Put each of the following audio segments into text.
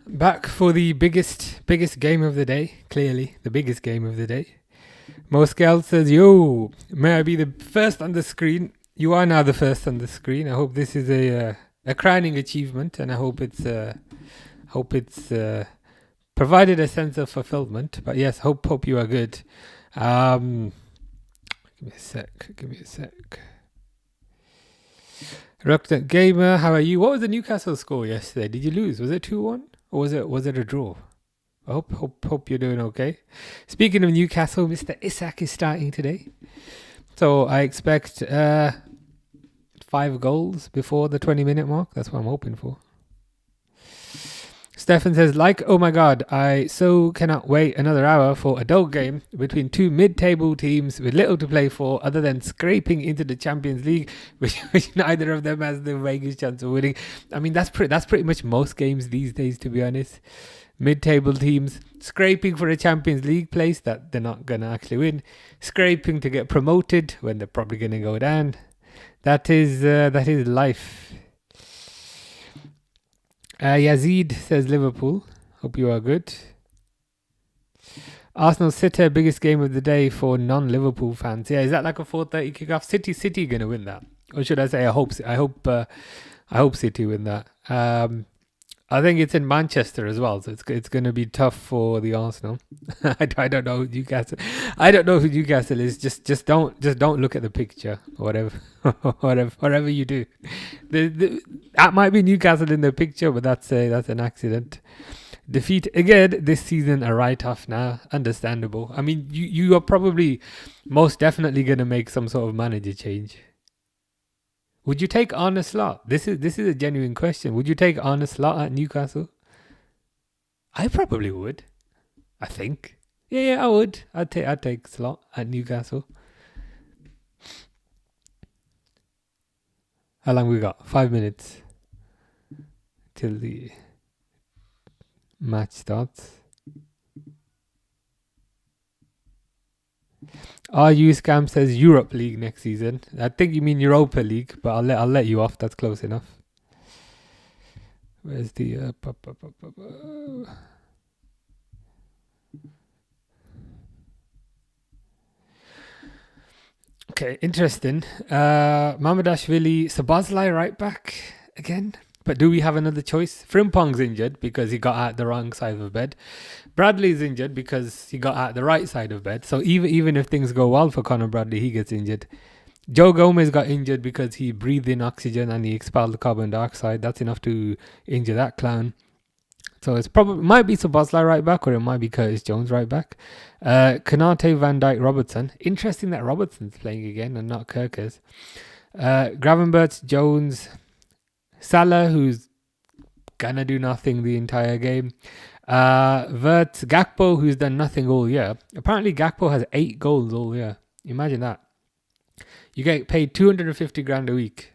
Back for the biggest game of the day. Clearly, the biggest game of the day. Moscal says, "Yo, may I be the first on the screen?" You are now the first on the screen. I hope this is a crowning achievement, and I hope it's provided a sense of fulfillment. But yes, hope you are good. Give me a sec. Reluctant Gamer, how are you? What was the Newcastle score yesterday? Did you lose? Was it 2-1? Or was it a draw? I hope you're doing okay. Speaking of Newcastle, Mr. Isak is starting today. So I expect 5 goals before the 20-minute mark. That's what I'm hoping for. Stefan says, oh my God, I so cannot wait another hour for a dull game between two mid-table teams with little to play for other than scraping into the Champions League, which neither of them has the vaguest chance of winning. I mean, that's pretty much most games these days, to be honest. Mid-table teams scraping for a Champions League place that they're not going to actually win, scraping to get promoted when they're probably going to go down. That is life. Yazid says Liverpool. Hope you are good. Arsenal City, biggest game of the day for non-Liverpool fans. Yeah, is that like a 4:30 kickoff? City gonna win that, or should I say I hope City win that. I think it's in Manchester as well, so it's going to be tough for the Arsenal. I don't know who Newcastle. I don't know who Newcastle is. Just don't look at the picture. Whatever you do, that might be Newcastle in the picture, but that's an accident. Defeat again this season, a write-off now. Understandable. I mean, you are probably most definitely going to make some sort of manager change. Would you take Arne Slot? This is a genuine question. Would you take Arne Slot at Newcastle? I probably would. I think. Yeah, I would. I'd take Slot at Newcastle. How long we got? 5 minutes till the match starts. RU Scam says Europe League next season. I think you mean Europa League, but I'll let you off. That's close enough. Where's the Okay, interesting. Mamadashvili, Sabazlai right back again. But do we have another choice? Frimpong's injured because he got out the wrong side of the bed. Bradley's injured because he got out the right side of bed. So even if things go well for Conor Bradley, he gets injured. Joe Gomez got injured because he breathed in oxygen and he expelled the carbon dioxide. That's enough to injure that clown. So might be Sabazlai right back, or it might be Curtis Jones right back. Konate, Van Dijk, Robertson. Interesting that Robertson's playing again and not Kirkers. Gravenberch, Jones, Salah, who's gonna do nothing the entire game. Wirtz, Gakpo, who's done nothing all year. Apparently Gakpo has 8 goals all year. Imagine that. You get paid 250 grand a week,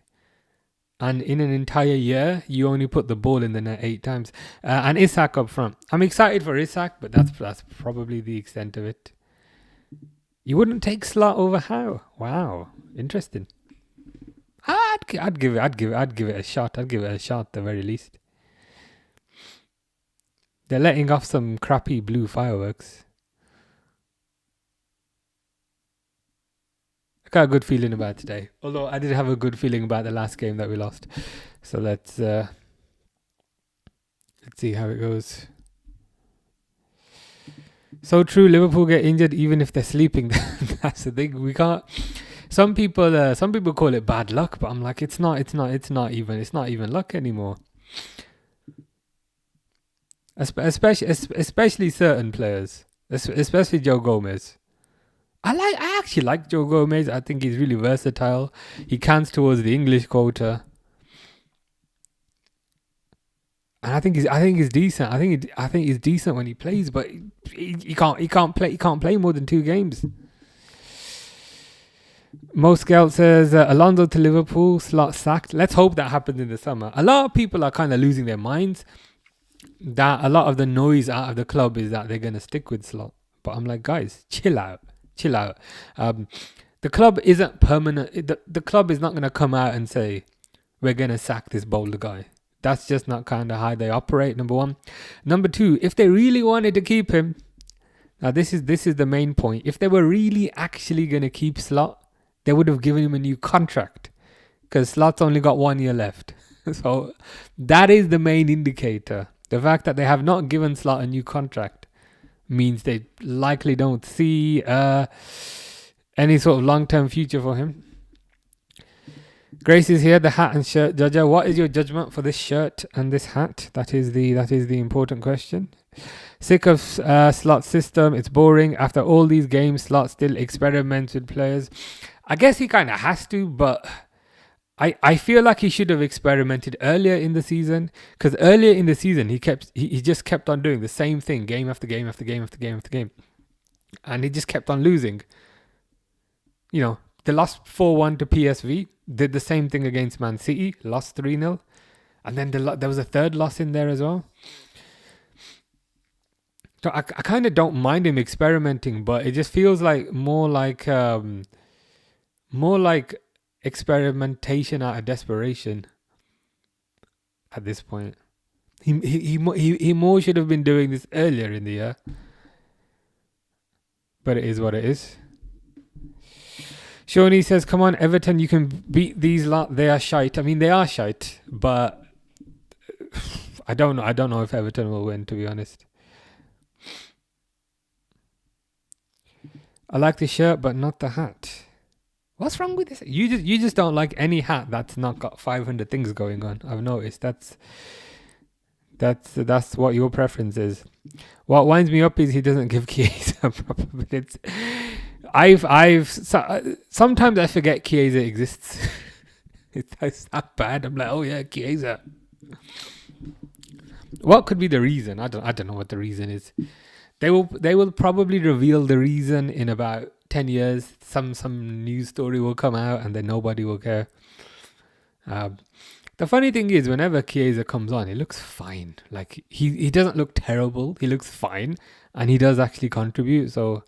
and in an entire year you only put the ball in the net 8 times. And Isak up front. I'm excited for Isak, but that's probably the extent of it. You wouldn't take Slot over Howe? Wow, interesting. I'd give it a shot. I'd give it a shot at the very least. They're letting off some crappy blue fireworks. I got a good feeling about today. Although I did have a good feeling about the last game that we lost. So let's see how it goes. So true, Liverpool get injured even if they're sleeping. That's the thing. We can't. Some people call it bad luck, but I'm like, it's not even luck anymore. Especially certain players, especially Joe Gomez. I actually like Joe Gomez. I think he's really versatile. He counts towards the English quota, and I think he's decent. I think he's decent when he plays, but he can't play more than 2 games. Moscow says Alonso to Liverpool, Slot sacked. Let's hope that happens in the summer. A lot of people are kind of losing their minds that a lot of the noise out of the club is that they're going to stick with Slot. But I'm like, guys, chill out. The club isn't permanent. The club is not going to come out and say, we're going to sack this Boulder guy. That's just not kind of how they operate, number one. Number two, if they really wanted to keep him, now this is the main point. If they were really actually going to keep Slot, they would have given him a new contract, because Slot's only got 1 year left. So that is the main indicator. The fact that they have not given Slot a new contract means they likely don't see any sort of long-term future for him. Grace is here, the hat and shirt judger. What is your judgment for this shirt and this hat? That is the important question. Sick of Slot's system. It's boring. After all these games, Slot still experiments with players. I guess he kind of has to, but I feel like he should have experimented earlier in the season, because earlier in the season he just kept on doing the same thing game after game after game after game after game, and he just kept on losing. You know, they lost 4-1 to PSV, did the same thing against Man City, lost 3-0, and then there was a third loss in there as well. So I kind of don't mind him experimenting, but it just feels like more like experimentation out of desperation at this point. He more should have been doing this earlier in the year, but it is what it is. Shawnee says, come on, Everton, you can beat these lot. They are shite. I mean, they are shite, but I don't know if Everton will win, to be honest. I like the shirt, but not the hat. What's wrong with this? You just don't like any hat that's not got 500 things going on. I've noticed that's what your preference is. What winds me up is he doesn't give Chiesa proper minutes. Sometimes I forget Chiesa exists. It's that bad. I'm like, oh yeah, Chiesa. What could be the reason? I don't know what the reason is. They will probably reveal the reason in about 10 years. Some news story will come out and then nobody will care. The funny thing is, whenever Chiesa comes on, he looks fine. Like he doesn't look terrible. He looks fine, and he does actually contribute. So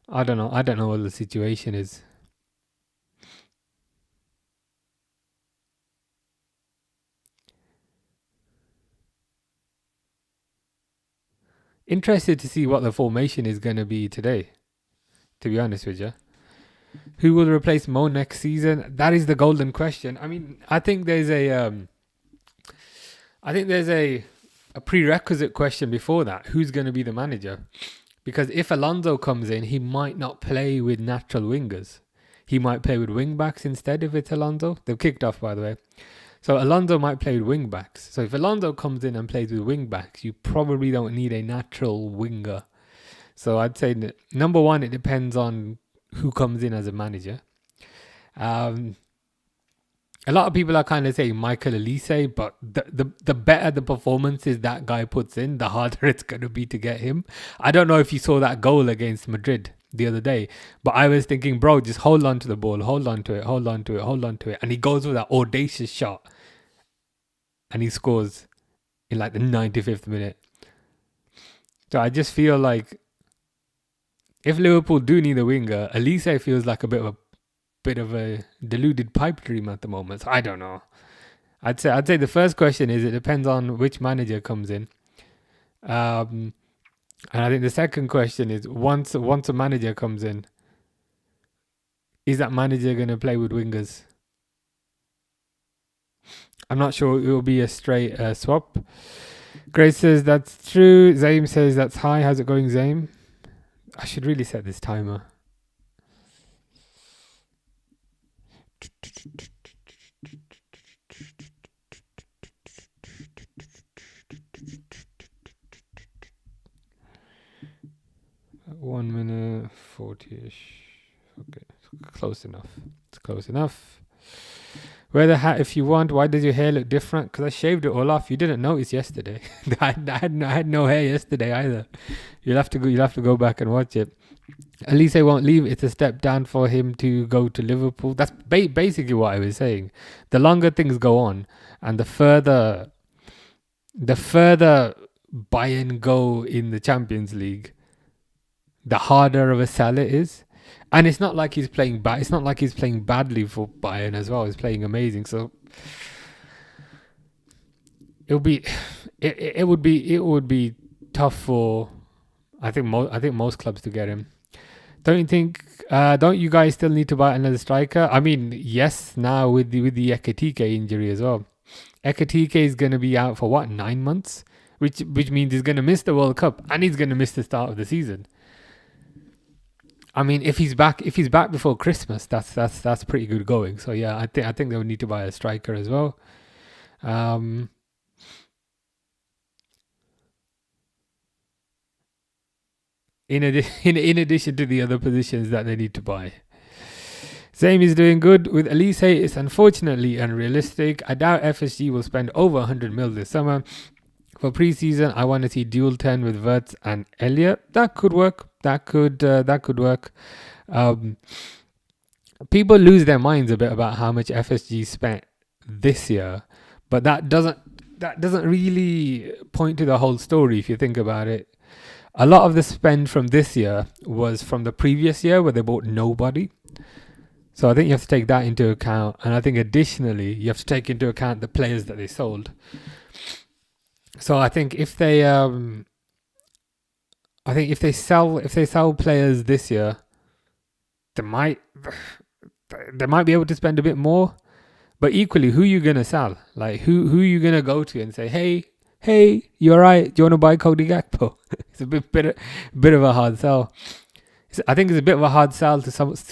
I don't know what the situation is. Interested to see what the formation is going to be today, to be honest with you. Who will replace Mo next season? That is the golden question. I mean, I think there's a prerequisite question before that. Who's going to be the manager? Because if Alonso comes in, he might not play with natural wingers. He might play with wing backs instead if it's Alonso. They've kicked off, by the way. So Alonso might play with wing backs. So if Alonso comes in and plays with wing backs, you probably don't need a natural winger. So I'd say that, number one, it depends on who comes in as a manager. A lot of people are kind of saying Michael Elise, but the better the performances that guy puts in, the harder it's going to be to get him. I don't know if you saw that goal against Madrid the other day, but I was thinking, bro, just hold on to the ball, hold on to it. And he goes with that audacious shot and he scores in like the 95th minute. So I just feel like if Liverpool do need a winger, Elise feels like a bit of a deluded pipe dream at the moment. So I don't know. I'd say the first question is, it depends on which manager comes in. And I think the second question is, once a manager comes in, is that manager going to play with wingers? I'm not sure it will be a straight swap. Grace says that's true. Zaim says that's high. How's it going, Zaim? I should really set this timer. One minute 40-ish. Okay, close enough. It's close enough. Wear the hat if you want. Why does your hair look different? Because I shaved it all off. You didn't notice yesterday. I had no hair yesterday either. You'll have to go back and watch it. Elise won't leave. It's a step down for him to go to Liverpool. That's basically what I was saying. The longer things go on, and the further Bayern go in the Champions League, the harder of a sell it is. And it's not like he's playing bad. It's not like he's playing badly for Bayern as well. He's playing amazing. So it would be it would be tough for I think most clubs to get him. Don't you think? Don't you guys still need to buy another striker? I mean, yes. Now with the Ekatike injury as well, Ekatike is going to be out for what, 9 months, which means he's going to miss the World Cup and he's going to miss the start of the season. I mean, if he's back before Christmas, that's pretty good going. So yeah, I think they would need to buy a striker as well. Um, in addition to the other positions that they need to buy. Same is doing good with Elise. It's unfortunately unrealistic. I doubt FSG will spend over 100 mil this summer. For preseason, I want to see dual 10 with Wirtz and Elliott. That could work. That could work. Um, People lose their minds a bit about how much FSG spent this year, but that doesn't really point to the whole story if you think about it. A lot of the spend from this year was from the previous year where they bought nobody. So I think you have to take that into account, and I think additionally you have to take into account the players that they sold. So I think if they sell players this year, they might they might be able to spend a bit more. But equally, who you gonna sell? Like who you gonna go to and say, hey, you alright? Do you want to buy Cody Gakpo? It's a bit of a hard sell. I think it's a bit of a hard sell to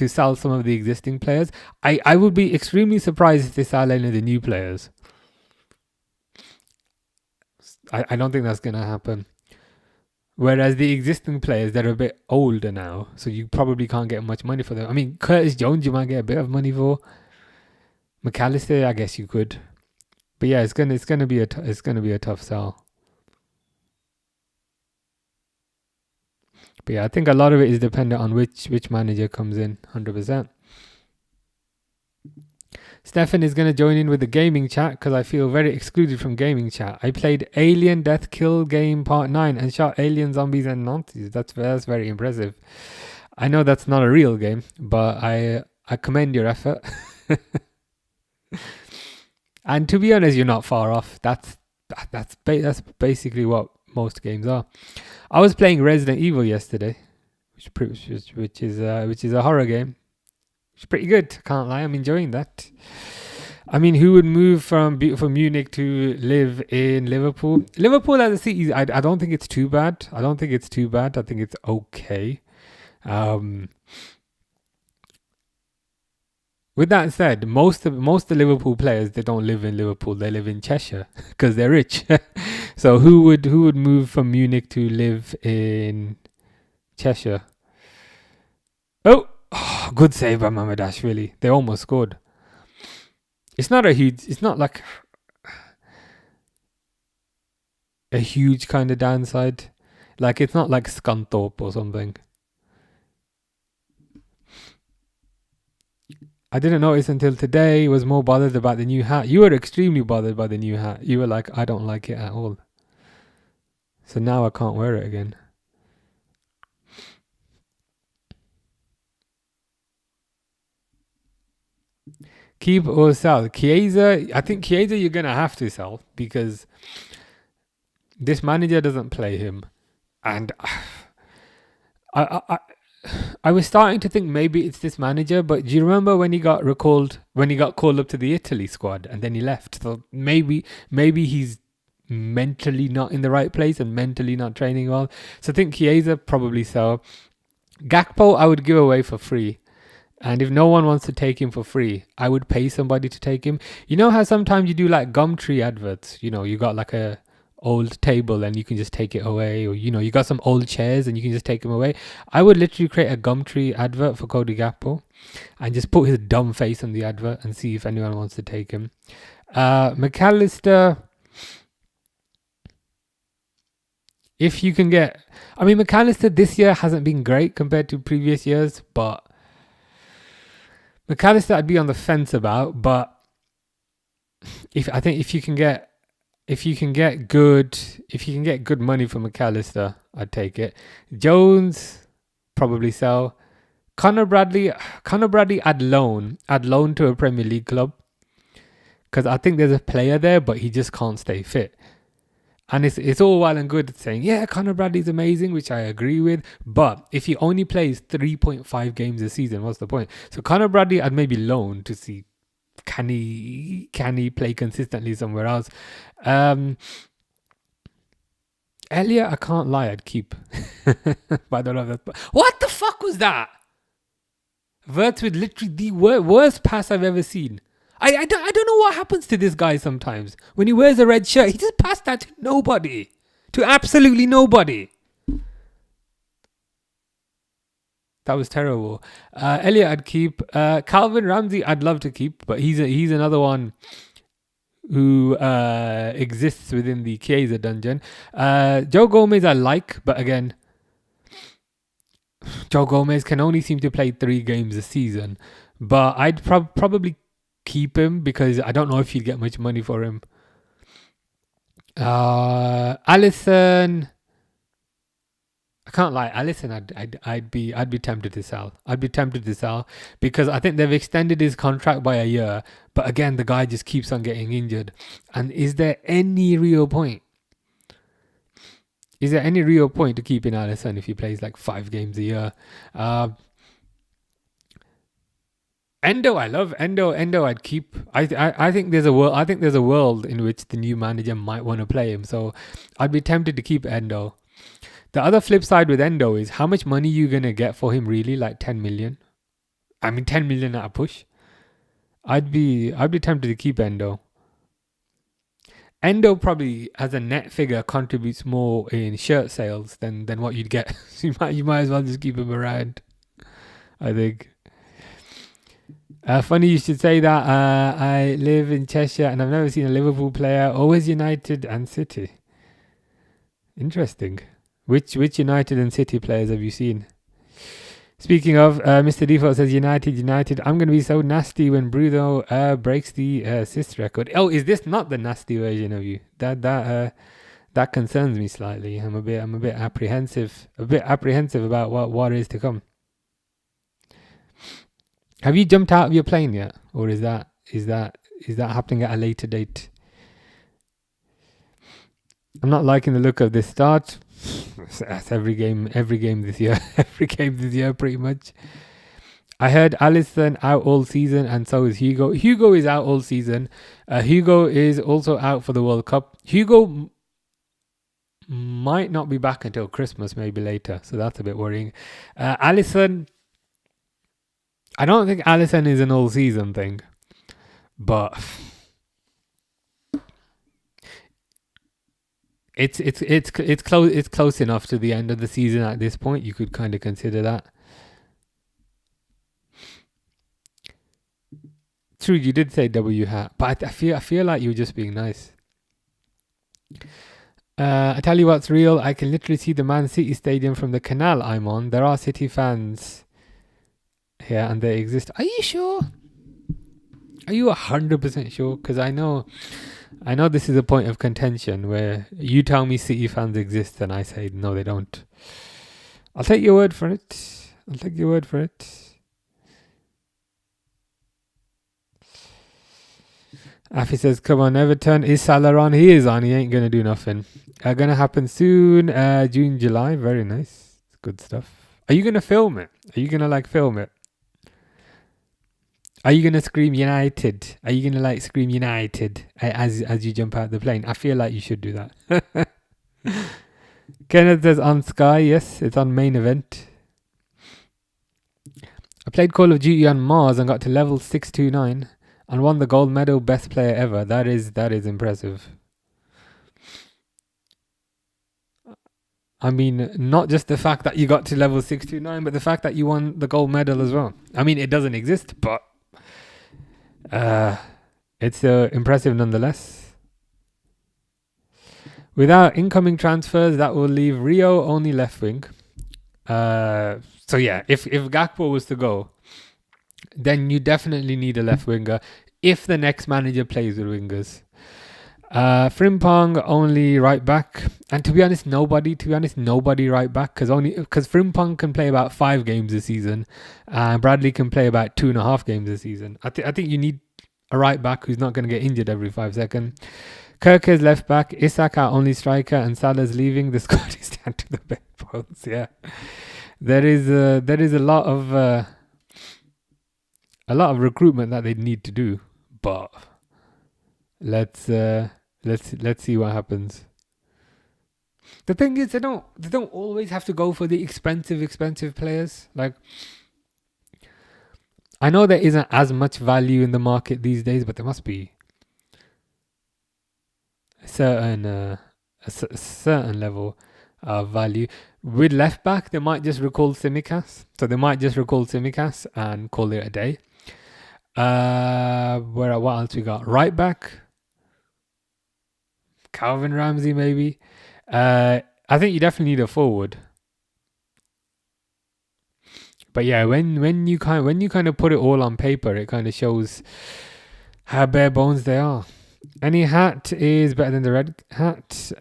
sell some of the existing players. I would be extremely surprised if they sell any of the new players. I don't think that's gonna happen. Whereas the existing players, they're a bit older now, so you probably can't get much money for them. I mean, Curtis Jones, you might get a bit of money for. McAllister, I guess you could. But yeah, it's gonna be a tough sell. But yeah, I think a lot of it is dependent on which manager comes in, 100%. Stefan is going to join in with the gaming chat because I feel very excluded from gaming chat. I played Alien Death Kill Game Part 9 and shot alien zombies and Nazis. That's very impressive. I know that's not a real game, but I commend your effort. And to be honest, you're not far off. That's basically what most games are. I was playing Resident Evil yesterday, which is a horror game. It's pretty good. Can't lie. I'm enjoying that. I mean, who would move from beautiful Munich to live in Liverpool? Liverpool as a city, I don't think it's too bad. I think it's okay. With that said, most of the Liverpool players, they don't live in Liverpool. They live in Cheshire because they're rich. So who would move from Munich to live in Cheshire? Oh, good save by Mamadashvili. They almost scored. It's not like a huge kind of downside. Like, it's not like Scunthorpe or something. I didn't notice until today. Was more bothered about the new hat. You were extremely bothered by the new hat. You were like, I don't like it at all. So now I can't wear it again. Keep or sell? Chiesa, I think Chiesa you're going to have to sell because this manager doesn't play him. And I was starting to think maybe it's this manager, but do you remember when he got called up to the Italy squad and then he left? So maybe he's mentally not in the right place and mentally not training well. So I think Chiesa probably sell. Gakpo I would give away for free. And if no one wants to take him for free, I would pay somebody to take him. You know how sometimes you do like Gumtree adverts? You know, you got like a old table and you can just take it away, or you know, you got some old chairs and you can just take them away. I would literally create a Gumtree advert for Cody Gakpo and just put his dumb face on the advert and see if anyone wants to take him. McAllister, if you can get... I mean, McAllister this year hasn't been great compared to previous years, but McAllister I'd be on the fence about. But if you can get good money for McAllister, I'd take it. Jones, probably sell. Connor Bradley, I'd loan to a Premier League club because I think there's a player there, but he just can't stay fit. And it's all well and good saying, yeah, Conor Bradley's amazing, which I agree with. But if he only plays 3.5 games a season, what's the point? So Conor Bradley, I'd maybe loan to see can he play consistently somewhere else. Elliot, I can't lie, I'd keep. But I don't know if that's... What the fuck was that? Verts with literally the worst pass I've ever seen. I don't know what happens to this guy sometimes. When he wears a red shirt, he just passed that to nobody. To absolutely nobody. That was terrible. Elliot, I'd keep. Calvin Ramsey, I'd love to keep, but he's another one who exists within the Chiesa dungeon. Joe Gomez, I like, but again, Joe Gomez can only seem to play 3 games a season. But I'd probably keep him because I don't know if you'd get much money for him. Alisson, I can't lie. Alisson, I'd be tempted to sell. I'd be tempted to sell because I think they've extended his contract by a year. But again, the guy just keeps on getting injured. And is there any real point? Is there any real point to keeping Alisson if he plays like 5 games a year? Endo, I love Endo. Endo, I'd keep. I think there's a world. I think there's a world in which the new manager might want to play him. So I'd be tempted to keep Endo. The other flip side with Endo is how much money you gonna get for him? Really, like 10 million. I mean, 10 million at a push. I'd be tempted to keep Endo. Endo probably as a net figure contributes more in shirt sales than what you'd get. So you might as well just keep him around, I think. Funny you should say that. I live in Cheshire and I've never seen a Liverpool player. Always United and City. Interesting. Which United and City players have you seen? Speaking of, Mr. Default says United. I'm going to be so nasty when Bruno breaks the assist record. Oh, is this not the nasty version of you? That concerns me slightly. I'm a bit apprehensive. About what is to come. Have you jumped out of your plane yet, or is that happening at a later date? I'm not liking the look of this start. That's every game this year. Every game this year, pretty much. I heard Alisson out all season, and so is Hugo. Hugo is out all season. Hugo is also out for the World Cup. Hugo might not be back until Christmas, maybe later. So that's a bit worrying. Alisson, I don't think Alisson is an all season thing, but it's close enough to the end of the season at this point. You could kind of consider that. True, you did say W hat, but I feel like you were just being nice. I tell you what's real. I can literally see the Man City stadium from the canal I'm on. There are City fans here and they exist. Are you sure? Are you 100% sure? Because I know this is a point of contention where you tell me City fans exist and I say no, they don't. I'll take your word for it. Afi says, come on, Everton. Is Salah on? He is on. He ain't going to do nothing. Going to happen soon. June, July. Very nice. Good stuff. Are you going to film it? Are you going to film it? Are you going to scream United? Are you going to scream United as you jump out the plane? I feel like you should do that. Kenneth says on Sky. Yes, it's on main event. I played Call of Duty on Mars and got to level 629 and won the gold medal, best player ever. That is impressive. I mean, not just the fact that you got to level 629, but the fact that you won the gold medal as well. I mean, it doesn't exist, but it's impressive nonetheless. Without incoming transfers, that will leave Rio only left wing. So yeah, if Gakpo was to go, then you definitely need a left winger if the next manager plays with wingers. Frimpong only right back, and to be honest nobody right back, because Frimpong can play about 5 games a season and Bradley can play about 2.5 games a season. I think you need a right back who's not going to get injured every 5 seconds. Kirke's left back, Isak our only striker, and Salah's leaving. The squad is down to the bare bones. Yeah, there is a lot of recruitment that they need to do, but let's see what happens. The thing is, they don't always have to go for the expensive players. Like, I know there isn't as much value in the market these days, but there must be a certain level of value. With left back, they might just recall Tsimikas. So they might just recall Tsimikas and call it a day. What else we got? Right back, Calvin Ramsey maybe. I think you definitely need a forward. But yeah, when you kind of put it all on paper, it kind of shows how bare bones they are. Any hat is better than the red hat.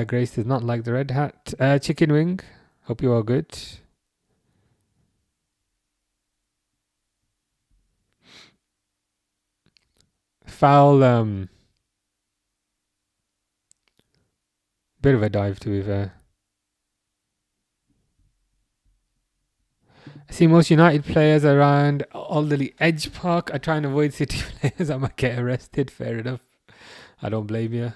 Grace does not like the red hat. Chicken wing. Hope you are good. Foul. Bit of a dive, to be fair. I see most United players around Alderley Edge Park. I try and avoid City players. I might get arrested. Fair enough. I don't blame you.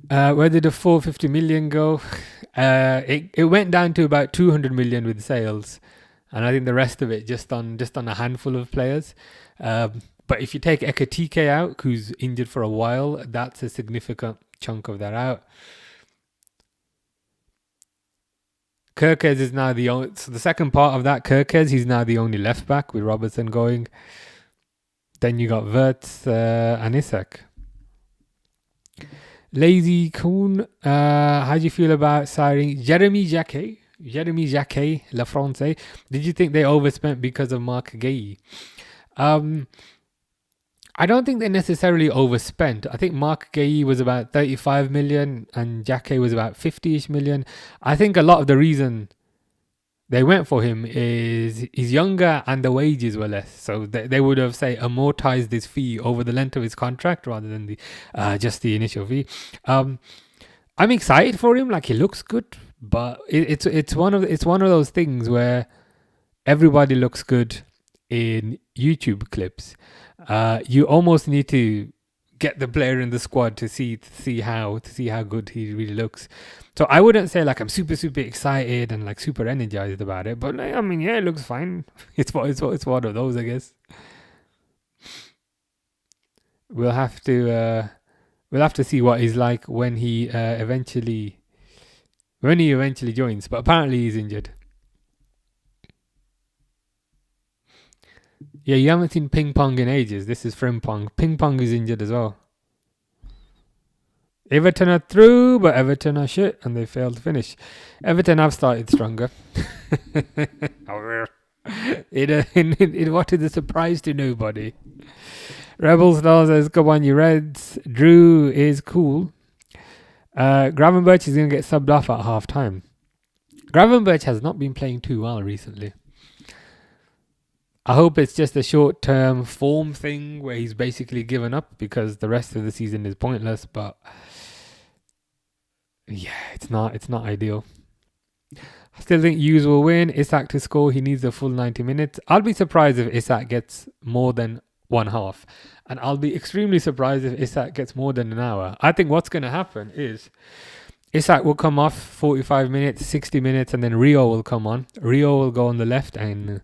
Where did the 450 million go? It went down to about 200 million with sales, and I think the rest of it just on a handful of players. But if you take Ekatike out, who's injured for a while, that's a significant chunk of that out. Kirkes is now the only. So the second part of that, Kirkes, he's now the only left back with Robertson going. Then you got Wirtz and Isak. Lazy Coon, how do you feel about signing Jeremy Jacquet, La France? Did you think they overspent because of Mark Guéhi? I don't think they necessarily overspent. I think Mark Guéhi was about 35 million and Jacquet was about 50-ish million. I think a lot of the reason they went for him is he's younger and the wages were less. So they would have, say, amortized his fee over the length of his contract rather than the just the initial fee. I'm excited for him. Like, he looks good, but it's one of those things where everybody looks good in YouTube clips. You almost need to get the player in the squad to see how good he really looks. So I wouldn't say like I'm super excited and like super energized about it, but I mean, yeah, it looks fine. It's one of those, I guess. We'll have to see what he's like when he eventually joins. But apparently he's injured. Yeah, you haven't seen Ping Pong in ages. This is Frimpong. Ping Pong is injured as well. Everton are through, but Everton are shit and they failed to finish. Everton have started stronger. What is a surprise to nobody. Rebel Star says, come on, you Reds. Drew is cool. Gravenberch is going to get subbed off at half time. Gravenberch has not been playing too well recently. I hope it's just a short-term form thing where he's basically given up because the rest of the season is pointless. But yeah, it's not ideal. I still think Hughes will win. Isak to score, he needs a full 90 minutes. I'll be surprised if Isak gets more than one half. And I'll be extremely surprised if Isak gets more than an hour. I think what's going to happen is Isak will come off 45 minutes, 60 minutes, and then Rio will come on. Rio will go on the left and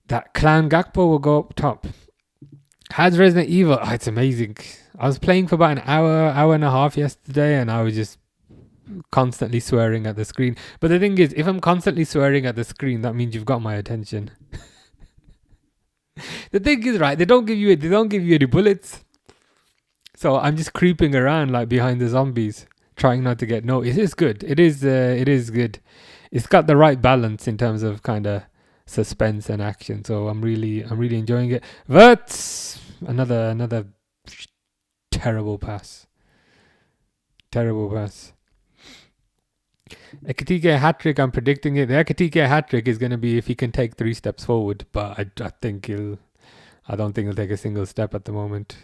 that clown Gakpo will go up top. Has Resident Evil? Oh, it's amazing. I was playing for about an hour and a half yesterday, and I was just constantly swearing at the screen. But the thing is, if I'm constantly swearing at the screen, that means you've got my attention. The thing is, right, they don't give you any bullets. So I'm just creeping around like behind the zombies, trying not to get noticed. It's good. It is good. It's got the right balance in terms of kind of suspense and action, so I'm really enjoying it. But another terrible pass. Ekitike hat-trick, I'm predicting it. The Ekitike hat-trick is going to be if he can take 3 steps forward, but I don't think he'll take a single step at the moment.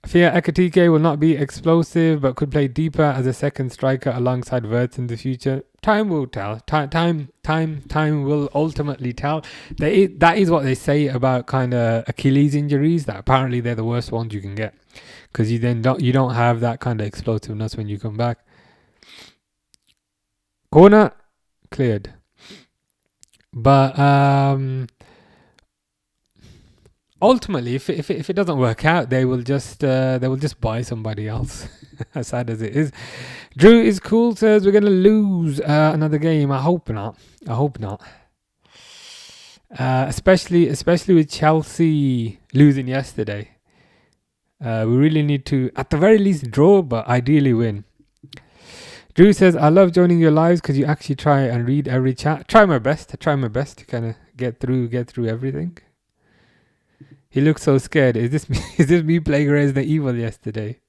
Fear Ekitike will not be explosive, but could play deeper as a second striker alongside Wirtz in the future. Time will tell. Time will ultimately tell. That is what they say about kind of Achilles injuries. That apparently they're the worst ones you can get, because you don't have that kind of explosiveness when you come back. Corner cleared, but ultimately, if it doesn't work out, they will just buy somebody else. As sad as it is. Drew is cool. Says we're gonna lose another game. I hope not. Especially with Chelsea losing yesterday. We really need to, at the very least, draw, but ideally win. Drew says, I love joining your lives because you actually try and read every chat. I try my best to kind of get through everything. He looks so scared. Is this me playing Resident Evil yesterday?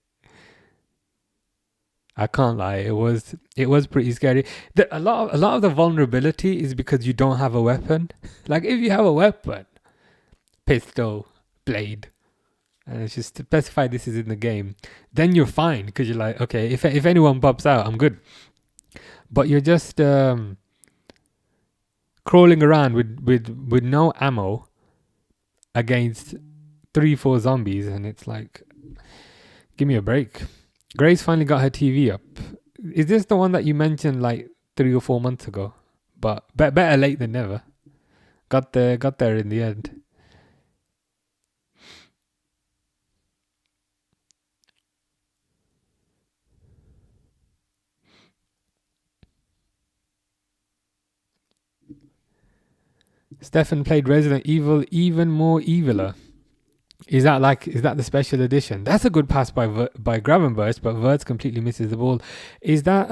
I can't lie. It was pretty scary. A lot of the vulnerability is because you don't have a weapon. Like if you have a weapon, pistol, blade, and it's just specify this is in the game, then you're fine because you're like, okay, if anyone pops out, I'm good. But you're just crawling around with no ammo against 3-4 zombies, and it's like, give me a break. Grace finally got her TV up. Is this the one that you mentioned like 3 or 4 months ago? But better late than never. Got there in the end. Stefan played Resident Evil even more eviler. Is that the special edition? That's a good pass by Gravenberch, but Wirtz completely misses the ball. Is that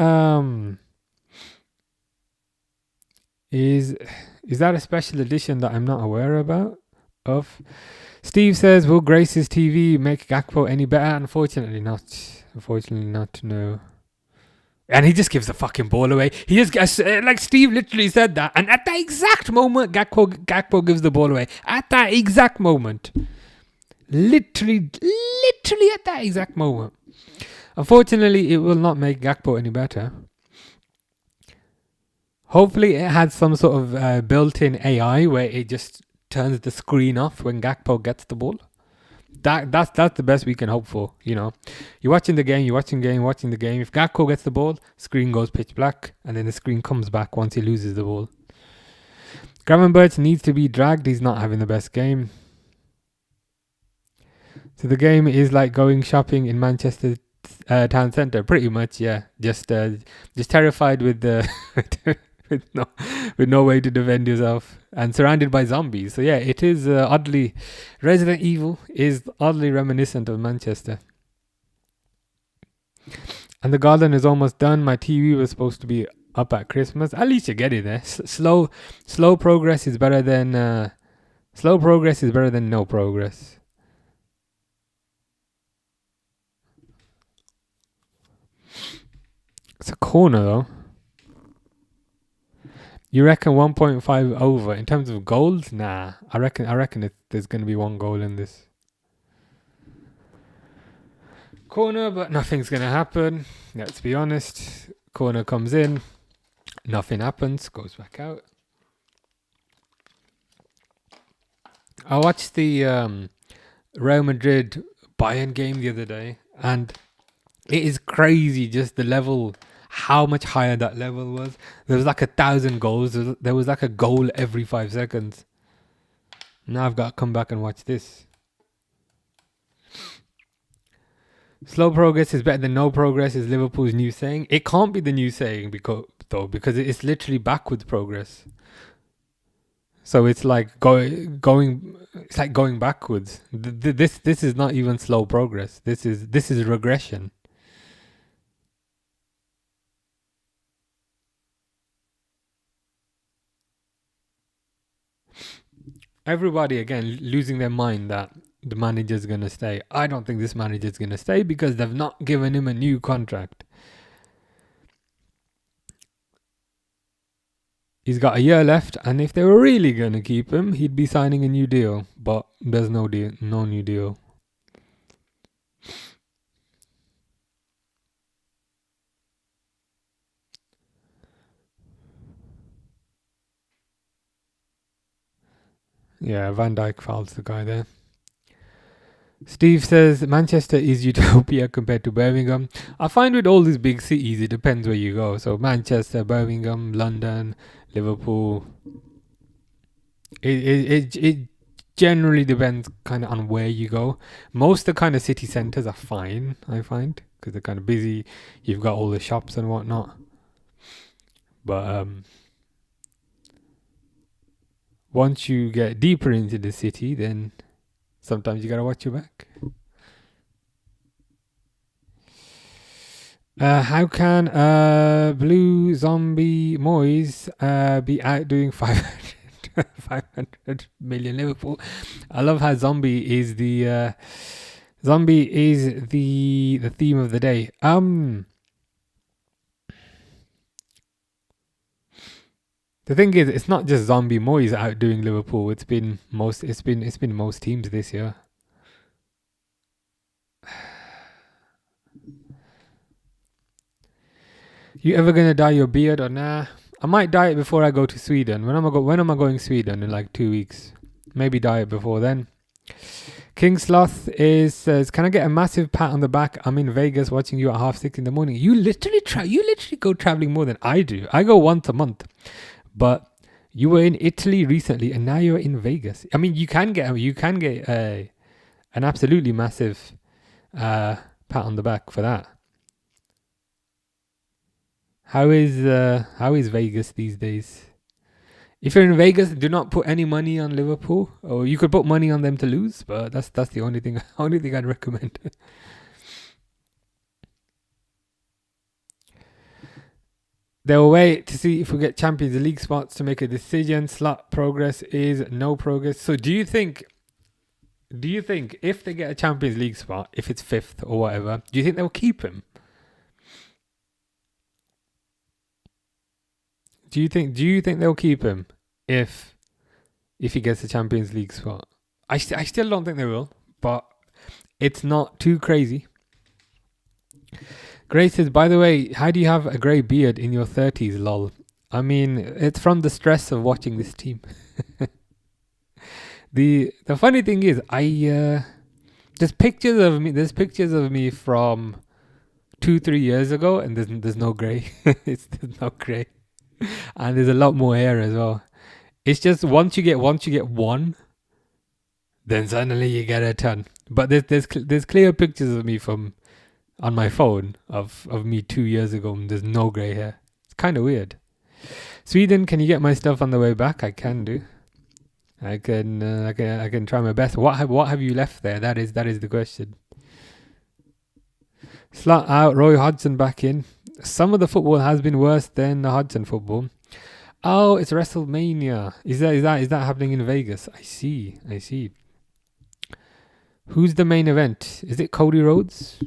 is that a special edition that I'm not aware of? Steve says, will Grace's TV make Gakpo any better? Unfortunately not, no. And he just gives the fucking ball away. He just like Steve literally said that, and at that exact moment, Gakpo gives the ball away. At that exact moment, literally at that exact moment. Unfortunately, it will not make Gakpo any better. Hopefully, it had some sort of built-in AI where it just turns the screen off when Gakpo gets the ball. That's the best we can hope for. You know, you're watching the game. If Gakpo gets the ball, screen goes pitch black, and then the screen comes back once he loses the ball. Gravenberch needs to be dragged. He's not having the best game. So the game is like going shopping in Manchester town centre, pretty much. Yeah, just terrified with the with no way to defend yourself and surrounded by zombies. So yeah, it is Resident Evil is oddly reminiscent of Manchester. And the garden is almost done. My TV was supposed to be up at Christmas. At least you're getting there. Slow progress is better than no progress. It's a corner though. You reckon 1.5 over in terms of goals? Nah, I reckon there's going to be 1 goal in this corner, but nothing's going to happen. Let's be honest. Corner comes in, nothing happens, goes back out. I watched the Real Madrid Bayern game the other day, and it is crazy just the level. How much higher that level was. There was like 1,000 goals. There was like a goal every 5 seconds. Now I've got to come back and watch this. Slow progress is better than no progress is Liverpool's new saying. It can't be the new saying because it's literally backwards progress. So it's like going it's like going backwards. This is not even slow progress. This is regression. Everybody again losing their mind that the manager's going to stay. I don't think this manager's going to stay because they've not given him a new contract. He's got a year left, and if they were really going to keep him, he'd be signing a new deal. But there's no deal, no new deal. Yeah, Van Dijk fouls the guy there. Steve says Manchester is utopia compared to Birmingham. I find with all these big cities, it depends where you go. So Manchester, Birmingham, London, Liverpool. It generally depends kind of on where you go. Most of the kind of city centres are fine, I find, because they're kind of busy. You've got all the shops and whatnot. But once you get deeper into the city, then sometimes you gotta watch your back. How can Blue Zombie Moyes be outdoing 500 million Liverpool? I love how zombie is the theme of the day. The thing is, it's not just Zombie Moyes outdoing Liverpool. It's been most teams this year. You ever gonna dye your beard or nah? I might dye it before I go to Sweden. When am I going Sweden? In like 2 weeks. Maybe dye it before then. King Sloth says, can I get a massive pat on the back? I'm in Vegas watching you at 6:30 in the morning. You literally go traveling more than I do. I go once a month. But you were in Italy recently, and now you're in Vegas. I mean, you can get an absolutely massive pat on the back for that. How is Vegas these days? If you're in Vegas, do not put any money on Liverpool. Or you could put money on them to lose, but that's the only thing I'd recommend. They'll wait to see if we get Champions League spots to make a decision. Slot progress is no progress. So do you think if they get a Champions League spot, if it's 5th or whatever, do you think they'll keep him? Do you think they'll keep him if he gets a Champions League spot? I still don't think they will, but it's not too crazy. Grace says, by the way, how do you have a grey beard in your 30s, lol? I mean, it's from the stress of watching this team. The funny thing is, there's pictures of me from 2-3 years ago, and there's no grey. There's no grey. And there's a lot more hair as well. It's just once you get one, then suddenly you get a ton. But there's clear pictures of me on my phone of me 2 years ago, and there's no grey hair. It's kind of weird. Sweden, can you get my stuff on the way back? I can do. I can try my best. What have you left there? That is the question. Slot out, Roy Hodgson back in. Some of the football has been worse than the Hodgson football. Oh, it's WrestleMania. Is that happening in Vegas? I see. Who's the main event? Is it Cody Rhodes?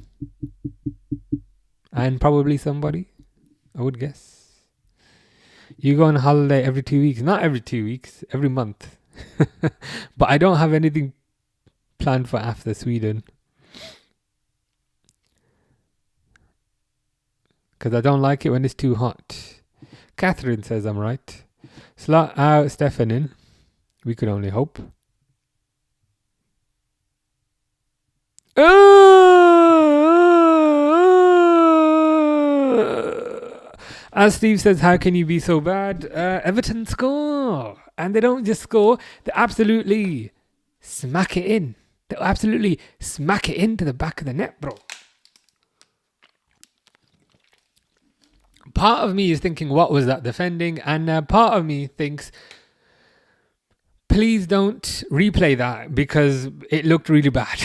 And probably somebody, I would guess. You go on holiday every 2 weeks. Not every 2 weeks, every month. But I don't have anything planned for after Sweden. Because I don't like it when it's too hot. Catherine says I'm right. Slot out, Stefan in. We could only hope. As Steve says, how can you be so bad? Everton score. And they don't just score, they absolutely smack it in. They absolutely smack it into the back of the net, bro. Part of me is thinking, what was that defending? And part of me thinks, please don't replay that because it looked really bad.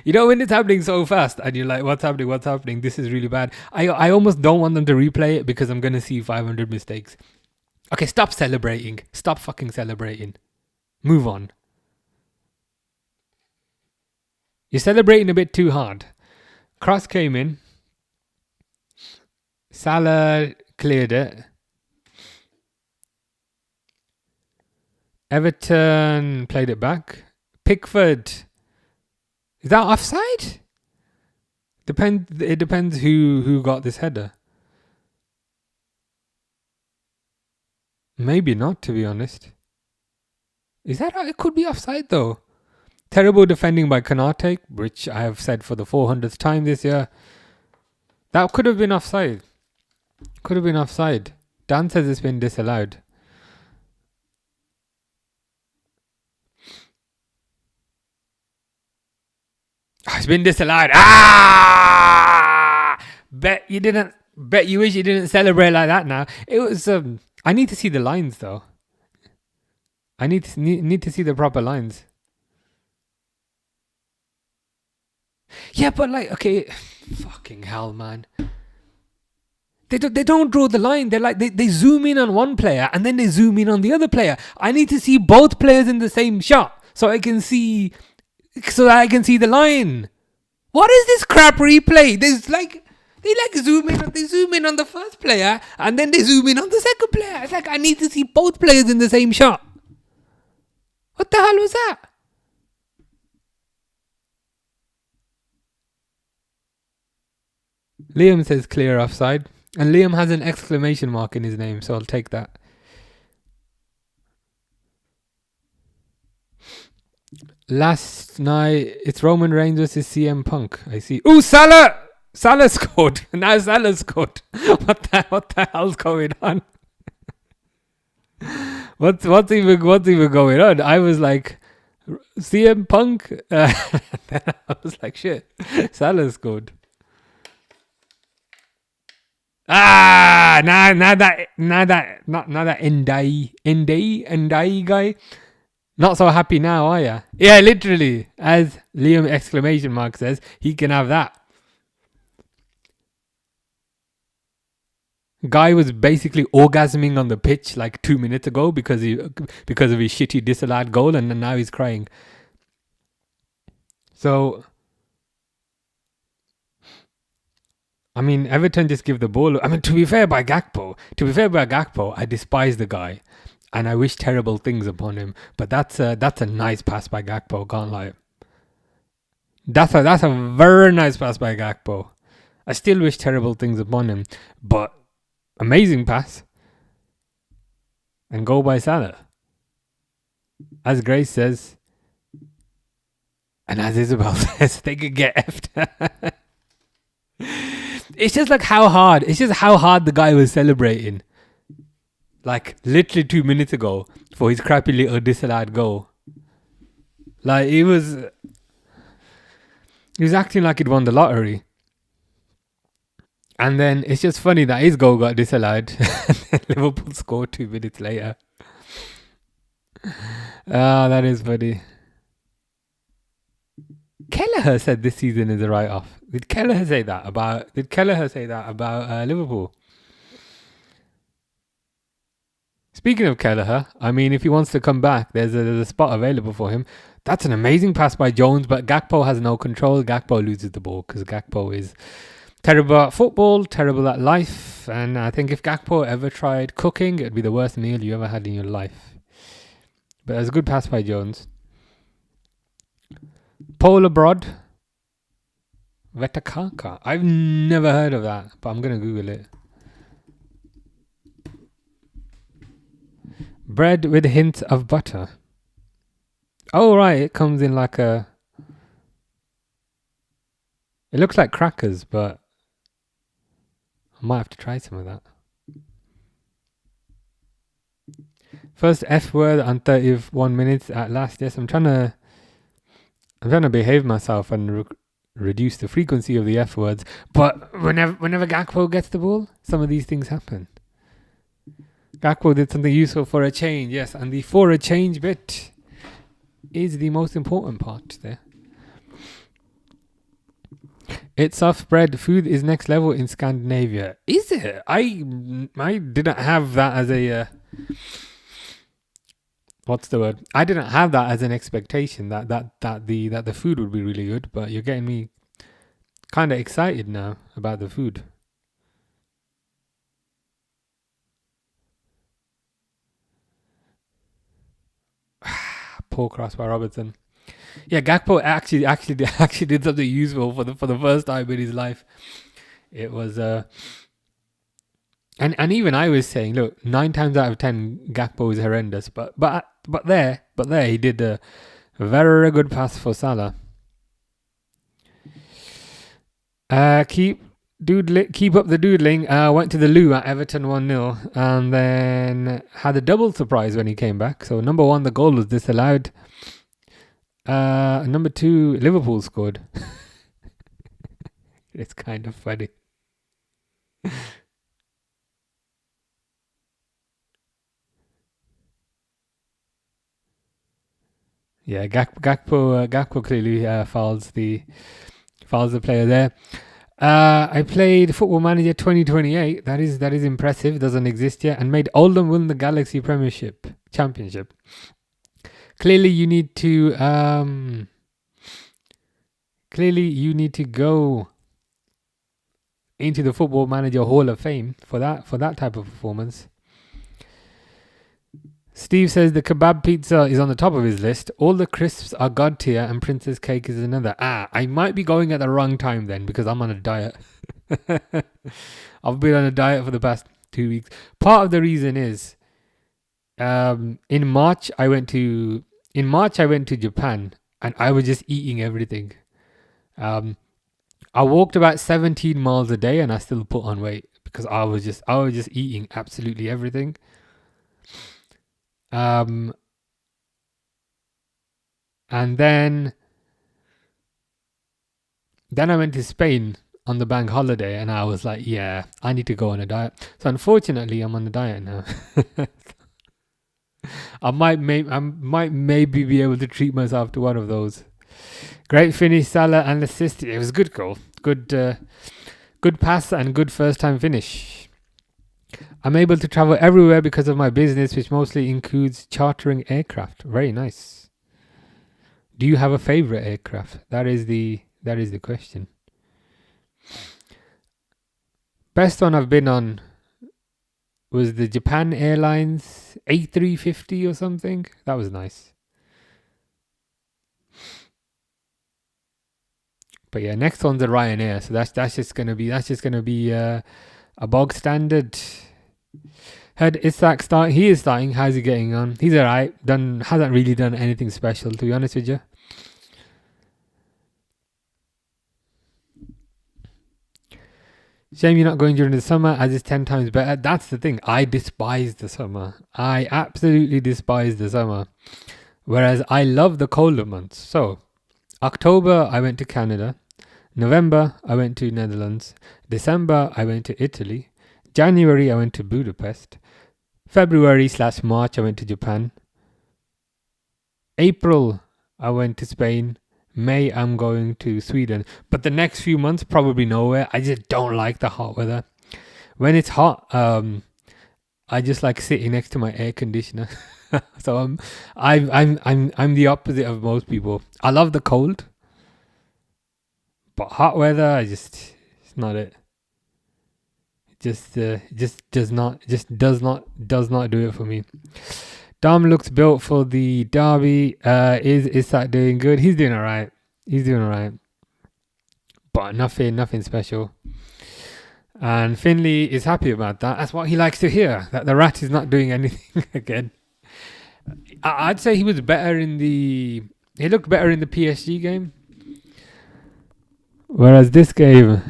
You know, when it's happening so fast and you're like, what's happening? This is really bad. I almost don't want them to replay it because I'm going to see 500 mistakes. Okay, stop celebrating. Stop fucking celebrating. Move on. You're celebrating a bit too hard. Cross came in. Salah cleared it. Everton played it back. Pickford. Is that offside? It depends who got this header. Maybe not, to be honest. Is that right? It could be offside though. Terrible defending by Konate, which I have said for the 400th time this year. That could have been offside. Dan says it's been disallowed. Oh, it's been disallowed. Bet you wish you didn't celebrate like that now. It was I need to see the lines though. I need to see the proper lines. Yeah, but like, okay, fucking hell, man. They don't draw the line. They're like they zoom in on one player and then they zoom in on the other player. I need to see both players in the same shot so that I can see the line. What is this crap replay? They zoom in on the first player and then they zoom in on the second player. It's like I need to see both players in the same shot. What the hell was that? Liam says clear offside. And Liam has an exclamation mark in his name, so I'll take that. Last night, it's Roman Reigns versus CM Punk. I see. Ooh, Salah! Salah scored. Now Salah scored. What the hell's going on? What's even going on? I was like, CM Punk? Then I was like, shit. Salah scored. Not that Ndai guy. Not so happy now, are ya? Yeah, literally, as Liam exclamation mark says, he can have that. Guy was basically orgasming on the pitch like 2 minutes ago because of his shitty disallowed goal, and now he's crying. So, I mean, Everton just give the ball. I mean, to be fair by Gakpo, I despise the guy, and I wish terrible things upon him. But that's a nice pass by Gakpo. Can't lie. That's a very nice pass by Gakpo. I still wish terrible things upon him, but amazing pass and goal by Salah. As Grace says, and as Isabel says, they could get effed. It's just like how hard the guy was celebrating. Like literally 2 minutes ago for his crappy little disallowed goal. Like he was acting like he'd won the lottery. And then it's just funny that his goal got disallowed. And then Liverpool scored 2 minutes later. That is funny. Kelleher said this season is a write-off. Did Kelleher say that about Liverpool? Speaking of Kelleher, I mean, if he wants to come back, there's a spot available for him. That's an amazing pass by Jones, but Gakpo has no control. Gakpo loses the ball because Gakpo is terrible at football, terrible at life, and I think if Gakpo ever tried cooking, it'd be the worst meal you ever had in your life. But it was a good pass by Jones. Paul abroad. Vetakaka. I've never heard of that, but I'm going to Google it. Bread with hints of butter. Oh, right. It comes in like a... It looks like crackers, but I might have to try some of that. First F word on 31 minutes at last. Yes, I'm trying to behave myself and reduce the frequency of the F words. But whenever Gakpo gets the ball, some of these things happen. Gakpo did something useful for a change, yes, and the for a change bit is the most important part there. It's soft bread. Food is next level in Scandinavia. Is it? I didn't have that as a... what's the word? I didn't have that as an expectation that the food would be really good, but you're getting me kind of excited now about the food. poor cross by Robertson. Yeah, Gakpo actually did something useful for the first time in his life. It was and even I was saying, look, 9 times out of 10 Gakpo is horrendous, but there he did a very good pass for Salah. Keep up the doodling. Went to the loo at Everton 1-0 and then had a double surprise when he came back. So number 1, the goal was disallowed. Number 2, Liverpool scored. It's kind of funny. Yeah, Gakpo clearly fouls the player there. I played Football Manager 2028. That is impressive. Doesn't exist yet. And made Oldham win the Galaxy Championship. Clearly, you need to go into the Football Manager Hall of Fame for that type of performance. Steve says the kebab pizza is on the top of his list. All the crisps are god tier and princess cake is another. I might be going at the wrong time then because I'm on a diet. I've been on a diet for the past 2 weeks. Part of the reason is in March I went to Japan and I was just eating everything. I walked about 17 miles a day and I still put on weight because I was just eating absolutely everything. And then I went to Spain on the bank holiday and I was like, yeah, I need to go on a diet. So unfortunately, I'm on a diet now. I might maybe be able to treat myself to one of those. Great finish, Salah, and assist. It was a good goal. Good pass and good first time finish. I'm able to travel everywhere because of my business, which mostly includes chartering aircraft. Very nice. Do you have a favorite aircraft? That is the question. Best one I've been on was the Japan Airlines A350 or something. That was nice. But yeah, next one's a Ryanair, so that's just gonna be a bog standard. Heard Isak start. He is starting. How's he getting on? He's alright. Hasn't really done anything special, to be honest with you. Shame you're not going during the summer, as it's 10 times better. That's the thing. I despise the summer. I absolutely despise the summer. Whereas I love the colder months. So, October, I went to Canada. November, I went to Netherlands. December, I went to Italy. January, I went to Budapest. February/March, I went to Japan. April, I went to Spain. May, I'm going to Sweden. But the next few months, probably nowhere. I just don't like the hot weather. When it's hot, I just like sitting next to my air conditioner. So I'm the opposite of most people. I love the cold, but hot weather, it's not it. Just does not do it for me. Dom looks built for the derby. Is that doing good? He's doing alright. But nothing special. And Finley is happy about that. That's what he likes to hear. That the rat is not doing anything again. I'd say he was better he looked better in the PSG game. Whereas this game,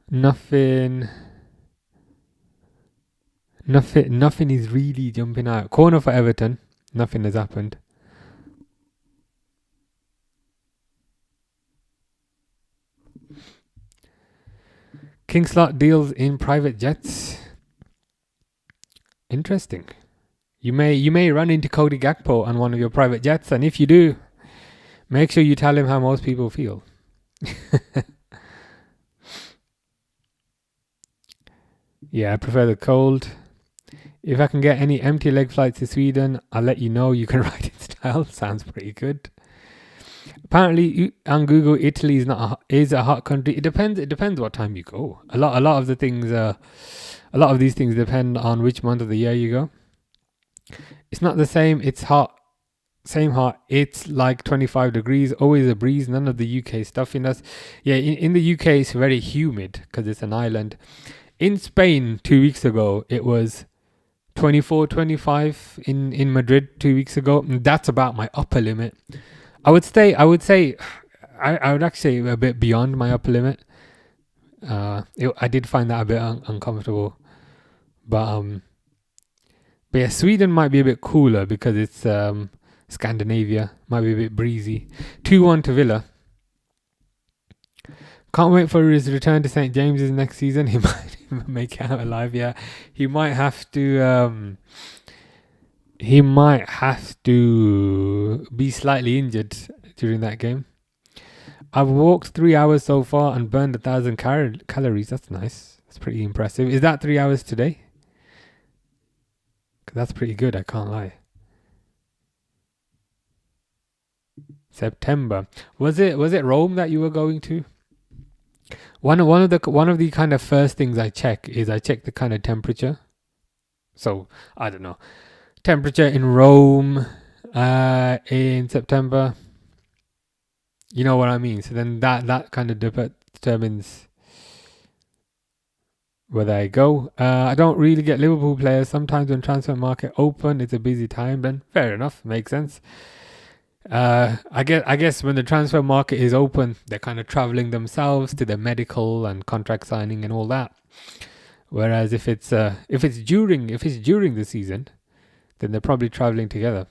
nothing is really jumping out. Corner for Everton. Nothing has happened. King Slot deals in private jets. Interesting. You may run into Cody Gakpo on one of your private jets, and if you do, make sure you tell him how most people feel. Yeah, I prefer the cold. If I can get any empty leg flights to Sweden, I'll let you know. You can ride in style. Sounds pretty good. Apparently, on Google, Italy is a hot country. It depends what time you go. A lot of these things depend on which month of the year you go. It's not the same. It's hot. Same hot. It's like 25 degrees. Always a breeze. None of the UK stuffiness. Yeah, in the UK it's very humid because it's an island. In Spain 2 weeks ago it was 24, 25 in Madrid 2 weeks ago. And that's about my upper limit. I would actually say a bit beyond my upper limit. I did find that a bit uncomfortable, but yeah, Sweden might be a bit cooler because it's Scandinavia. Might be a bit breezy. 2-1 to Villa. Can't wait for his return to St James's next season. He might make it out alive. Yeah, he might have to. He might have to be slightly injured during that game. I've walked 3 hours so far and burned 1,000 calories. That's nice. That's pretty impressive. Is that 3 hours today? 'Cause that's pretty good. I can't lie. September. Was it Rome that you were going to? One of the kind of first things I check the kind of temperature. So I don't know, temperature in Rome in September. You know what I mean? So then that kind of determines whether I go. I don't really get Liverpool players. Sometimes when transfer market open, it's a busy time. Then fair enough, makes sense. I guess when the transfer market is open, they're kind of traveling themselves to the medical and contract signing and all that. Whereas if it's during the season, then they're probably traveling together.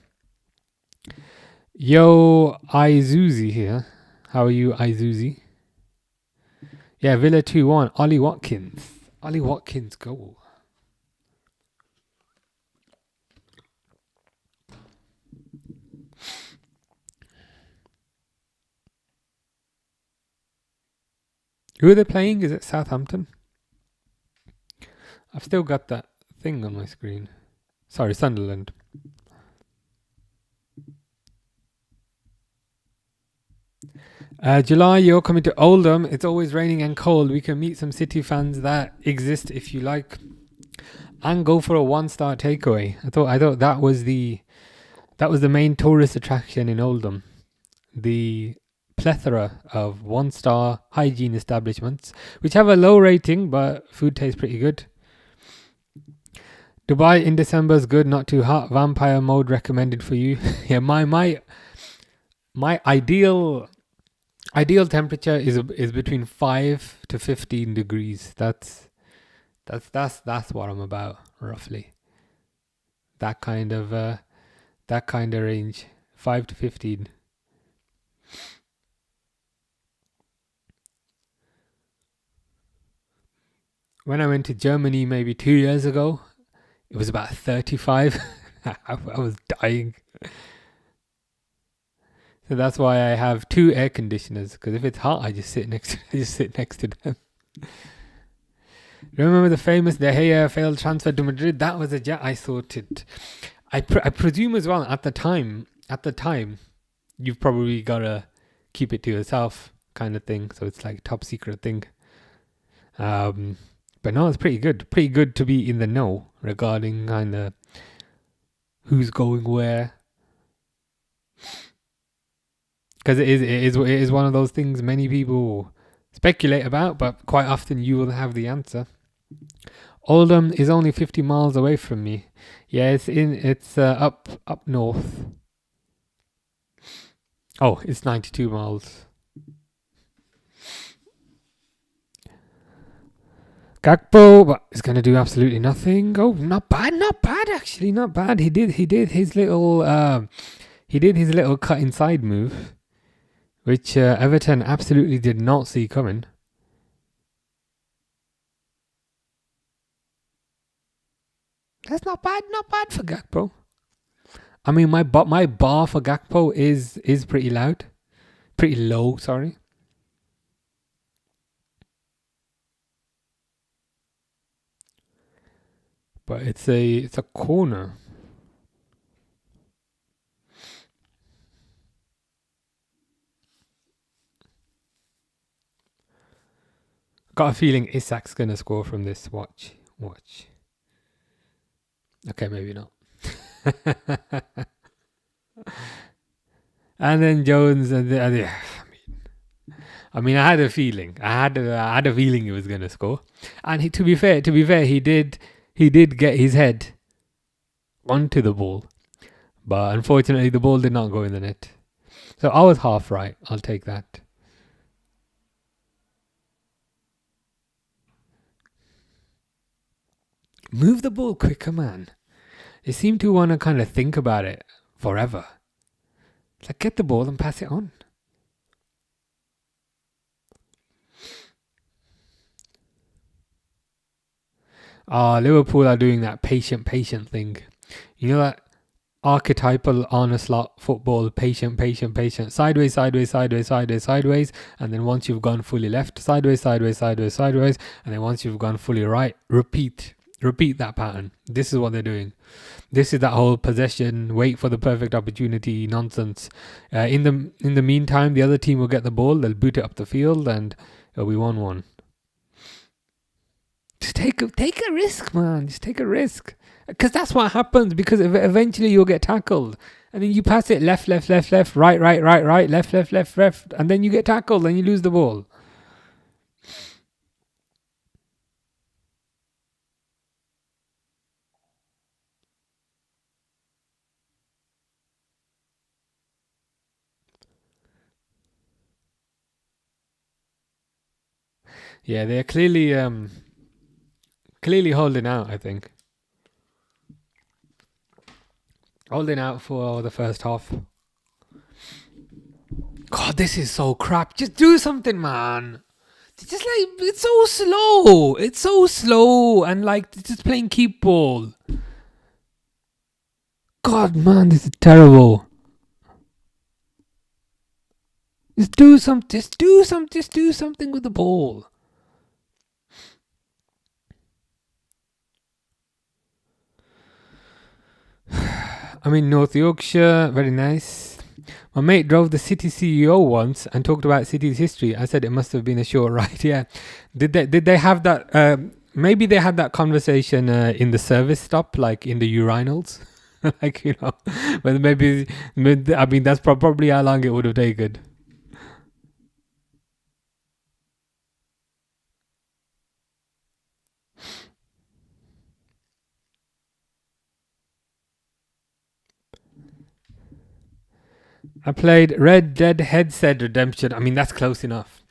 Yo, Izuzi here. How are you, Izuzi? Yeah, Villa 2-1. Ollie Watkins goal. Who are they playing? Is it Southampton? I've still got that thing on my screen. Sorry, Sunderland. July, you're coming to Oldham. It's always raining and cold. We can meet some City fans that exist if you like, and go for a 1-star takeaway. I thought that was the main tourist attraction in Oldham. The plethora of 1-star hygiene establishments, which have a low rating, but food tastes pretty good. Dubai in December is good, not too hot. Vampire mode recommended for you. Yeah, my ideal temperature is between 5 to 15 degrees. That's what I'm about, roughly. That kind of range, 5 to 15. When I went to Germany maybe 2 years ago, it was about 35. I was dying. So that's why I have 2 air conditioners. Because if it's hot, I just sit next to them. Remember the famous De Gea failed transfer to Madrid? That was a jet. I sorted. I presume as well at the time, you've probably gotta keep it to yourself, kind of thing. So it's like top secret thing. But no, it's pretty good. Pretty good to be in the know regarding kind of who's going where. Because it is one of those things many people speculate about, but quite often you will have the answer. Oldham is only 50 miles away from me. Yeah, it's up north. Oh, it's 92 miles. Gakpo, but it's going to do absolutely nothing. Oh, not bad actually, not bad. He did his little cut inside move, which Everton absolutely did not see coming. That's not bad for Gakpo. I mean, my bar for Gakpo is pretty low, sorry. But it's a corner. Got a feeling Isak's gonna score from this. Watch. Okay, maybe not. And then Jones I mean, I had a feeling. I had a feeling he was gonna score. And to be fair, he did get his head onto the ball, but unfortunately, the ball did not go in the net. So I was half right. I'll take that. Move the ball quicker, man. They seem to want to kind of think about it forever. It's like, get the ball and pass it on. Liverpool are doing that patient thing. You know that archetypal Arne Slot football, patient. Sideways. And then once you've gone fully left, sideways. And then once you've gone fully right, repeat that pattern. This is what they're doing. This is that whole possession, wait for the perfect opportunity nonsense. In the meantime, the other team will get the ball, they'll boot it up the field, and it'll be 1-1. Just take a risk, man. Just take a risk, because that's what happens. Because eventually you'll get tackled, and then you pass it left, right, left, and then you get tackled and you lose the ball. Yeah, they're clearly holding out. I think holding out for the first half. God, this is so crap. Just do something, man. It's just like, it's so slow. It's so slow, and like just playing keep ball. God, man, this is terrible. Just do something with the ball. I'm in North Yorkshire. Very nice. My mate drove the city CEO once and talked about city's history. I said it must have been a short ride. Yeah. Did they have that? Maybe they had that conversation in the service stop, like in the urinals. Like, you know, but maybe I mean that's probably how long it would have taken. I played Red Dead Headset Redemption. I mean, that's close enough.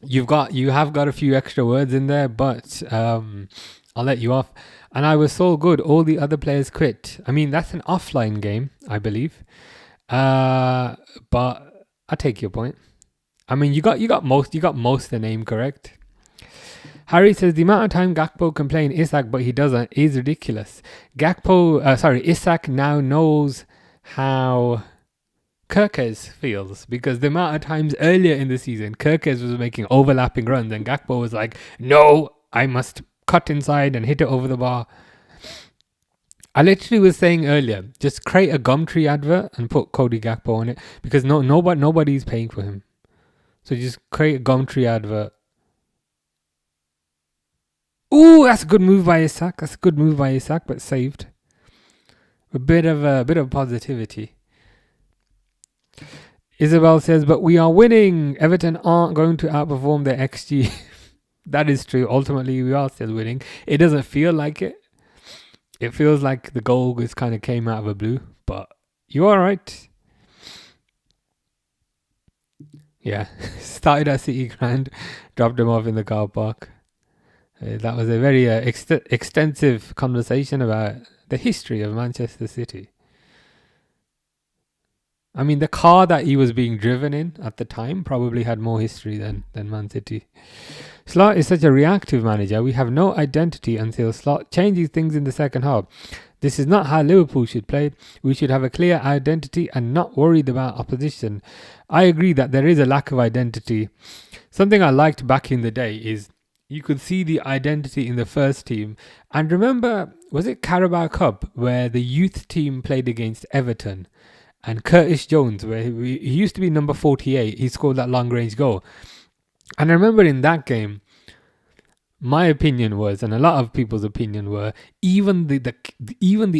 You have got a few extra words in there, but I'll let you off. And I was so good, all the other players quit. I mean, that's an offline game, I believe. But I take your point. I mean, you got most of the name correct. Harry says the amount of time Gakpo can play in Isak, but he doesn't, is ridiculous. Isak now knows how Kirkes feels, because the amount of times earlier in the season Kirkes was making overlapping runs and Gakpo was like, no, I must cut inside and hit it over the bar. I literally was saying earlier, just create a Gumtree advert and put Cody Gakpo on it, because nobody's paying for him. So just create a Gumtree advert. Ooh, that's a good move by Isak. But saved. A bit of positivity. Isabel says, but we are winning. Everton aren't going to outperform their XG. That is true. Ultimately, we are still winning. It doesn't feel like it. It feels like the goal just kind of came out of the blue. But you're all right. Yeah. Started at City Grand. Dropped him off in the car park. That was a very extensive conversation about the history of Manchester City. I mean, the car that he was being driven in at the time probably had more history than Man City. Slot is such a reactive manager. We have no identity until Slot changes things in the second half. This is not how Liverpool should play. We should have a clear identity and not worried about opposition. I agree that there is a lack of identity. Something I liked back in the day is you could see the identity in the first team. And remember, was it Carabao Cup where the youth team played against Everton? And Curtis Jones, where he used to be number 48, he scored that long-range goal. And I remember in that game, My opinion was, and a lot of people's opinion were, even the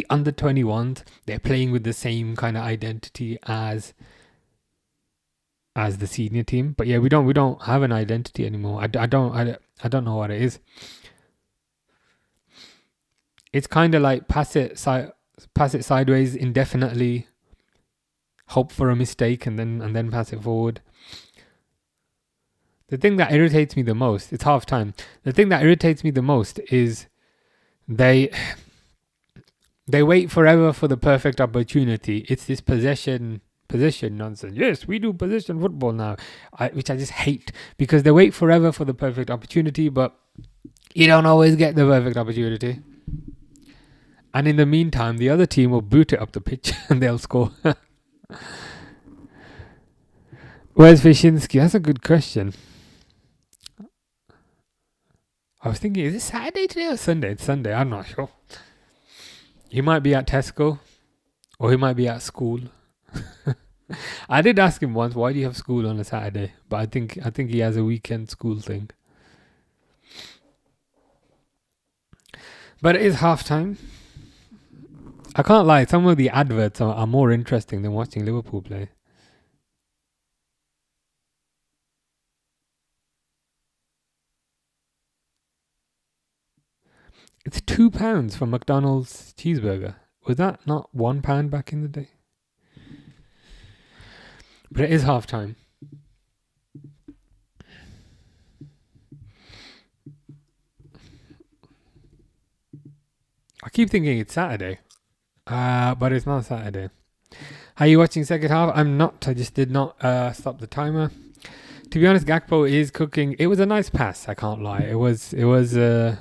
under 21s, they're playing with the same kind of identity as the senior team. But yeah, we don't have an identity anymore. I don't know what it is. It's kind of like pass it sideways indefinitely, hope for a mistake, and then pass it forward. The thing that irritates me the most, it's half time. The thing that irritates me the most is they wait forever for the perfect opportunity. It's this possession nonsense. Yes, we do possession football now, which I just hate, because they wait forever for the perfect opportunity, but you don't always get the perfect opportunity. And in the meantime, the other team will boot it up the pitch and they'll score. Where's Wyszynski? That's a good question. I was thinking, is it Saturday today or Sunday? It's Sunday. I'm not sure. He might be at Tesco, or he might be at school. I did ask him once, why do you have school on a Saturday? But I think he has a weekend school thing. But it is half time. I can't lie, some of the adverts are more interesting than watching Liverpool play. It's £2 for McDonald's cheeseburger. Was that not £1 back in the day? But it is half time. I keep thinking it's Saturday. But it's not Saturday. Are you watching second half? I'm not. I just did not stop the timer. To be honest, Gakpo is cooking. It was a nice pass. I can't lie. It was a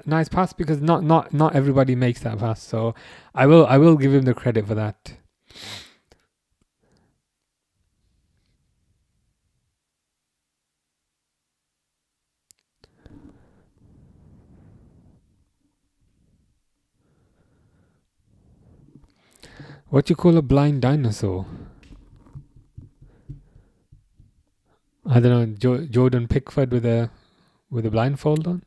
nice pass, because not everybody makes that pass. So I will give him the credit for that. What you call a blind dinosaur? I don't know. Jordan Pickford with a blindfold on.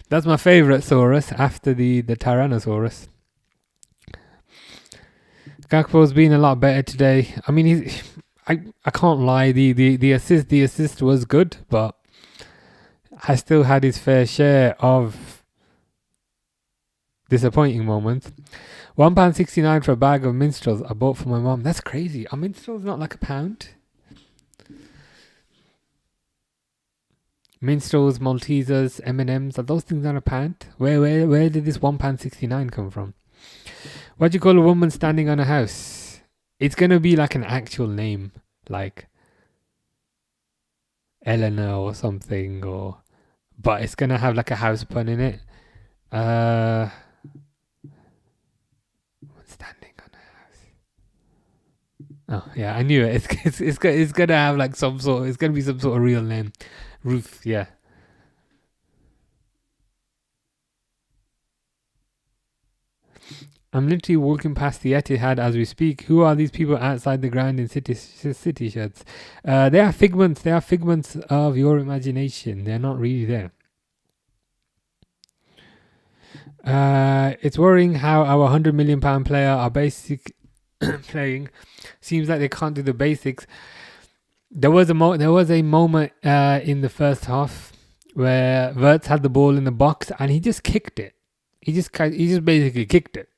That's my favorite Saurus after the Tyrannosaurus. Gakpo's been a lot better today. I mean, I can't lie. The assist was good, but I still had his fair share of disappointing moments. £1.69 for a bag of minstrels I bought for my mom. That's crazy. Are minstrels not like £1? Minstrels, Maltesers, M&Ms, are those things not £1? Where did this £1.69 come from? What do you call a woman standing on a house? It's gonna be like an actual name, like Eleanor or something, but it's gonna have like a house pun in it. Standing on a house. Oh yeah, I knew it. It's gonna have like some sort. It's gonna be some sort of real name. Ruth, yeah. I'm literally walking past the Etihad as we speak. Who are these people outside the ground in city sheds? They are figments. They are figments of your imagination. They're not really there. It's worrying how our £100 million player are basic playing. Seems like they can't do the basics. There was a moment in the first half where Wirtz had the ball in the box and he just kicked it. He just basically kicked it.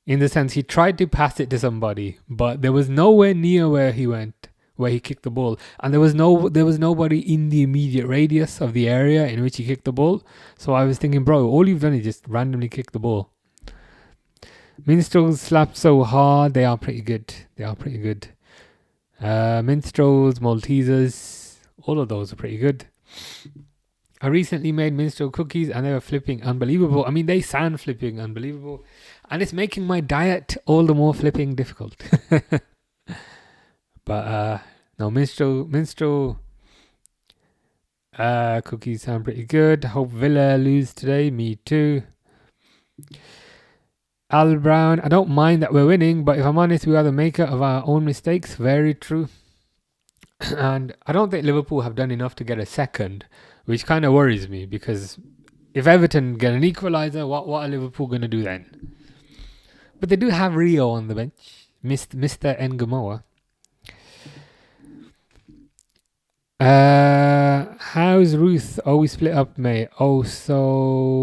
In the sense, he tried to pass it to somebody, but there was nowhere near where he kicked the ball, and there was nobody in the immediate radius of the area in which he kicked the ball. So I was thinking, bro, all you've done is just randomly kick the ball. Minstrels slapped so hard, they are pretty good. Minstrels, Maltesers, all of those are pretty good. I recently made minstrel cookies and they were flipping unbelievable. I mean, they sound flipping unbelievable. And it's making my diet all the more flipping difficult. But no, minstrel cookies sound pretty good. Hope Villa lose today. Me too. Al Brown, I don't mind that we're winning, but if I'm honest, we are the maker of our own mistakes. Very true. And I don't think Liverpool have done enough to get a second, which kind of worries me because if Everton get an equaliser, what are Liverpool going to do then? But they do have Rio on the bench, Mr. Ngamoa. How's Ruth? Oh, we split up, mate. Oh, so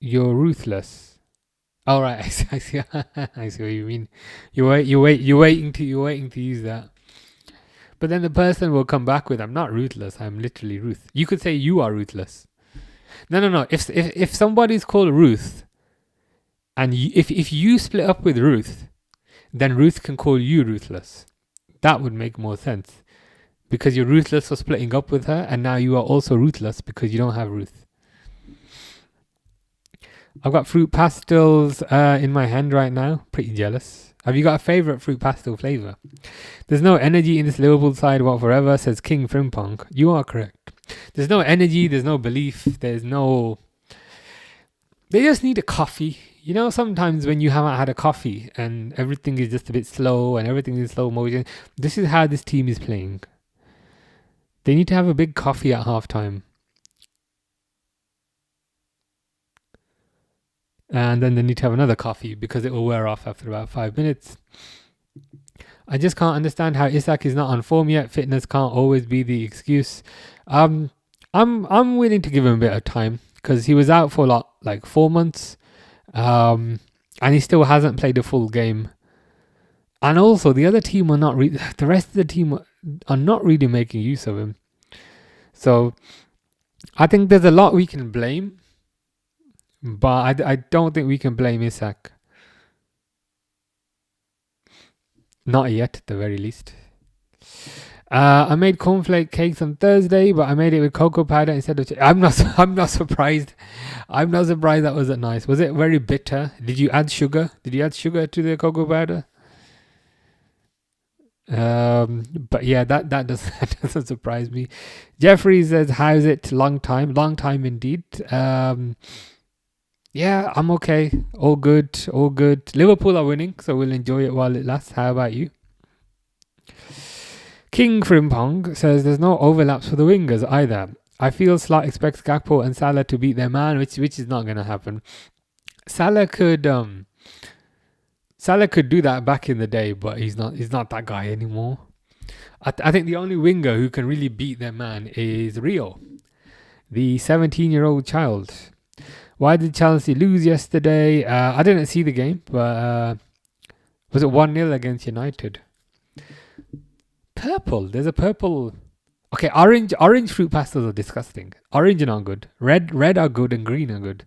you're ruthless. All right, I see. I see what you mean. You're waiting to use that. But then the person will come back with, "I'm not ruthless. I'm literally Ruth." You could say you are ruthless. No. If somebody's called Ruth, and if you split up with Ruth, then Ruth can call you ruthless. That would make more sense. Because you're ruthless for splitting up with her, and now you are also ruthless because you don't have Ruth. I've got fruit pastels in my hand right now. Pretty jealous. Have you got a favourite fruit pastel flavour? There's no energy in this Liverpool side whatsoever, says King Frimpong. You are correct. There's no energy, there's no belief, there's no... They just need a coffee. You know, sometimes when you haven't had a coffee and everything is just a bit slow and everything is slow motion, this is how this team is playing. They need to have a big coffee at halftime. And then they need to have another coffee because it will wear off after about 5 minutes. I just can't understand how Isak is not on form yet. Fitness can't always be the excuse. I'm willing to give him a bit of time because he was out for like 4 months. And he still hasn't played a full game. And also the other team are not the rest of the team are not really making use of him. So I think there's a lot we can blame, but I don't think we can blame Isak. Not yet, at the very least. I made cornflake cakes on Thursday, but I made it with cocoa powder instead of. I'm not surprised. I'm not surprised that wasn't nice. Was it very bitter? Did you add sugar? Did you add sugar to the cocoa powder? But yeah, that doesn't surprise me. Jeffrey says, "How's it? Long time indeed." Yeah, I'm okay. All good. Liverpool are winning, so we'll enjoy it while it lasts. How about you? King Frimpong says, "There's no overlaps for the wingers either. I feel Slot expects Gakpo and Salah to beat their man, which is not going to happen. Salah could do that back in the day, but he's not that guy anymore. I think the only winger who can really beat their man is Rio, the 17-year-old child. Why did Chelsea lose yesterday? I didn't see the game, but was it 1-0 against United? Purple. There's a purple. Okay, orange fruit pastels are disgusting. Orange are not good. Red are good and green are good.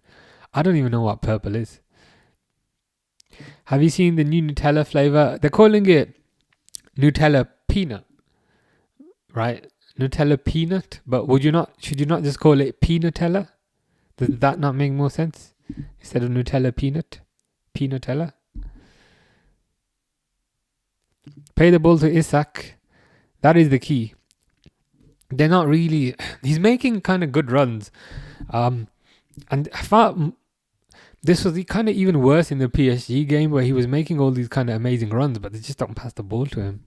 I don't even know what purple is. Have you seen the new Nutella flavor? They're calling it Nutella peanut, right? Nutella peanut. But should you not just call it Peanutella? Does that not make more sense? Instead of Nutella peanut? Peanutella? Pay the ball to Isak. That is the key. They're not really... He's making kind of good runs. And I thought this was kind of even worse in the PSG game where he was making all these kind of amazing runs, but they just don't pass the ball to him.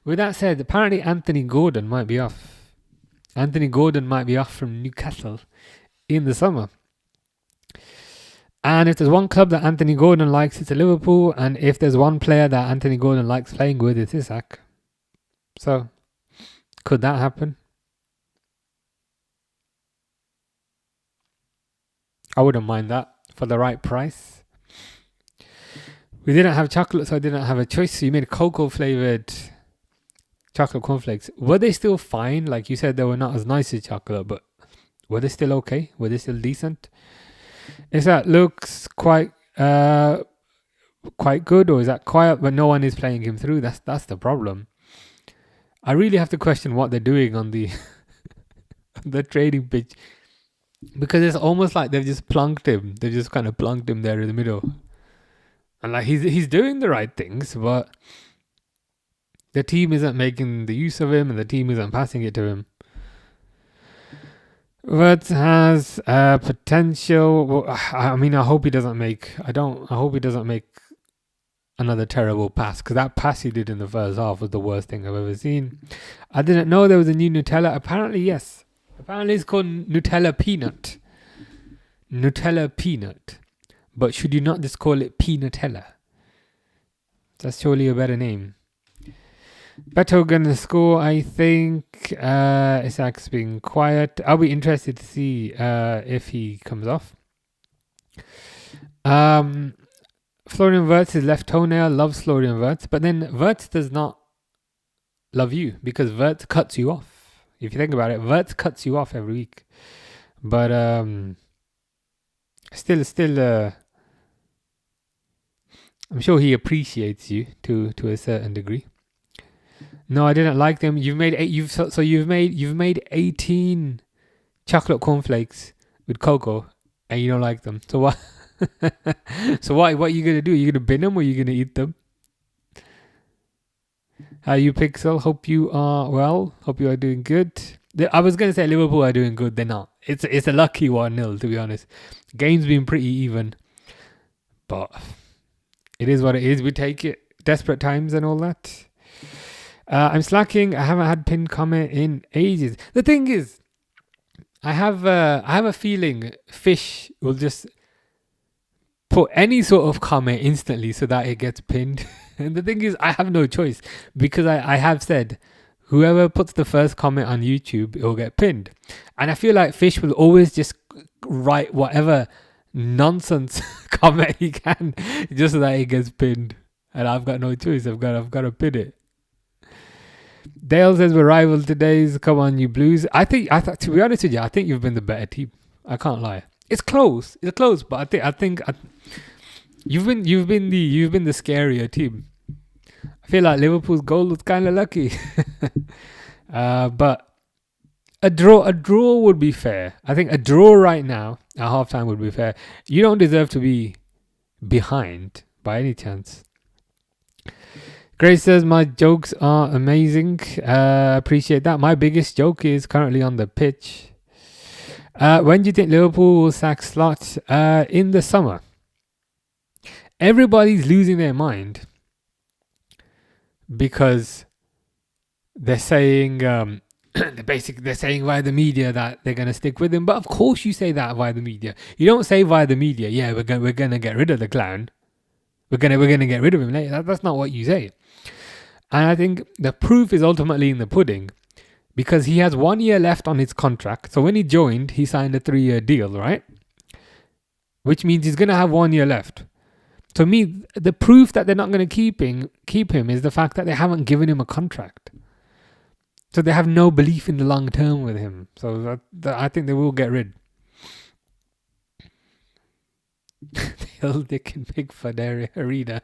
With that said, apparently Anthony Gordon might be off. Anthony Gordon might be off from Newcastle in the summer. And if there's one club that Anthony Gordon likes, it's Liverpool. And if there's one player that Anthony Gordon likes playing with, it's Isak. So, could that happen? I wouldn't mind that for the right price. We didn't have chocolate, so I didn't have a choice. So you made cocoa flavoured chocolate cornflakes. Were they still fine? Like you said, they were not as nice as chocolate, but were they still okay? Were they still decent? Is that looks quite good, or is that quiet but no one is playing him through? That's the problem. I really have to question what they're doing on the the trading pitch, because it's almost like they've just plunked him. They've just kind of plunked him there in the middle, and like he's doing the right things, but the team isn't making the use of him, and the team isn't passing it to him. Wirtz has potential. Well, I mean, I hope he doesn't make. I hope he doesn't make another terrible pass, because that pass he did in the first half was the worst thing I've ever seen. I didn't know there was a new Nutella. Apparently, yes. Apparently, it's called Nutella Peanut. Nutella Peanut. But should you not just call it Peanutella? That's surely a better name. Beto gonna score, I think. Isaac's being quiet. I'll be interested to see if he comes off. Florian Wirtz's left toenail loves Florian Wirtz, but then Wirtz does not love you, because Wirtz cuts you off. If you think about it, Wirtz cuts you off every week. But still, I'm sure he appreciates you to a certain degree. No, I didn't like them. You've made 18 chocolate cornflakes with cocoa, and you don't like them. So what? So what are you gonna do? Are you gonna bin them, or are you gonna eat them? How you, Pixel? Hope you are well. Hope you are doing good. I was gonna say Liverpool are doing good. They're not. It's a lucky 1-0, to be honest. Game's been pretty even, but it is what it is. We take it. Desperate times and all that. I'm slacking. I haven't had pinned comment in ages. The thing is, I have a feeling Fish will just put any sort of comment instantly so that it gets pinned. And the thing is, I have no choice, because I have said whoever puts the first comment on YouTube, it will get pinned. And I feel like Fish will always just write whatever nonsense comment he can just so that it gets pinned. And I've got no choice. I've got to pin it. Dale says we're rival today's. Come on, you Blues. I thought, to be honest with you, I think you've been the better team. I can't lie. It's close, but I think you've been the scarier team. I feel like Liverpool's goal was kind of lucky, but a draw would be fair. I think a draw right now at halftime would be fair. You don't deserve to be behind by any chance. Grace says my jokes are amazing. Appreciate that. My biggest joke is currently on the pitch. When do you think Liverpool will sack Slot? In the summer. Everybody's losing their mind because they're saying they're saying via the media that they're gonna stick with him. But of course you say that via the media. You don't say via the media, yeah, we're gonna get rid of the clown. We're gonna get rid of him later. That's not what you say. And I think the proof is ultimately in the pudding, because he has 1 year left on his contract. So when he joined, he signed a 3-year deal, right? Which means he's going to have 1 year left. To me, the proof that they're not going to keep him is the fact that they haven't given him a contract. So they have no belief in the long term with him. So I think they will get rid. They can pick for their arena.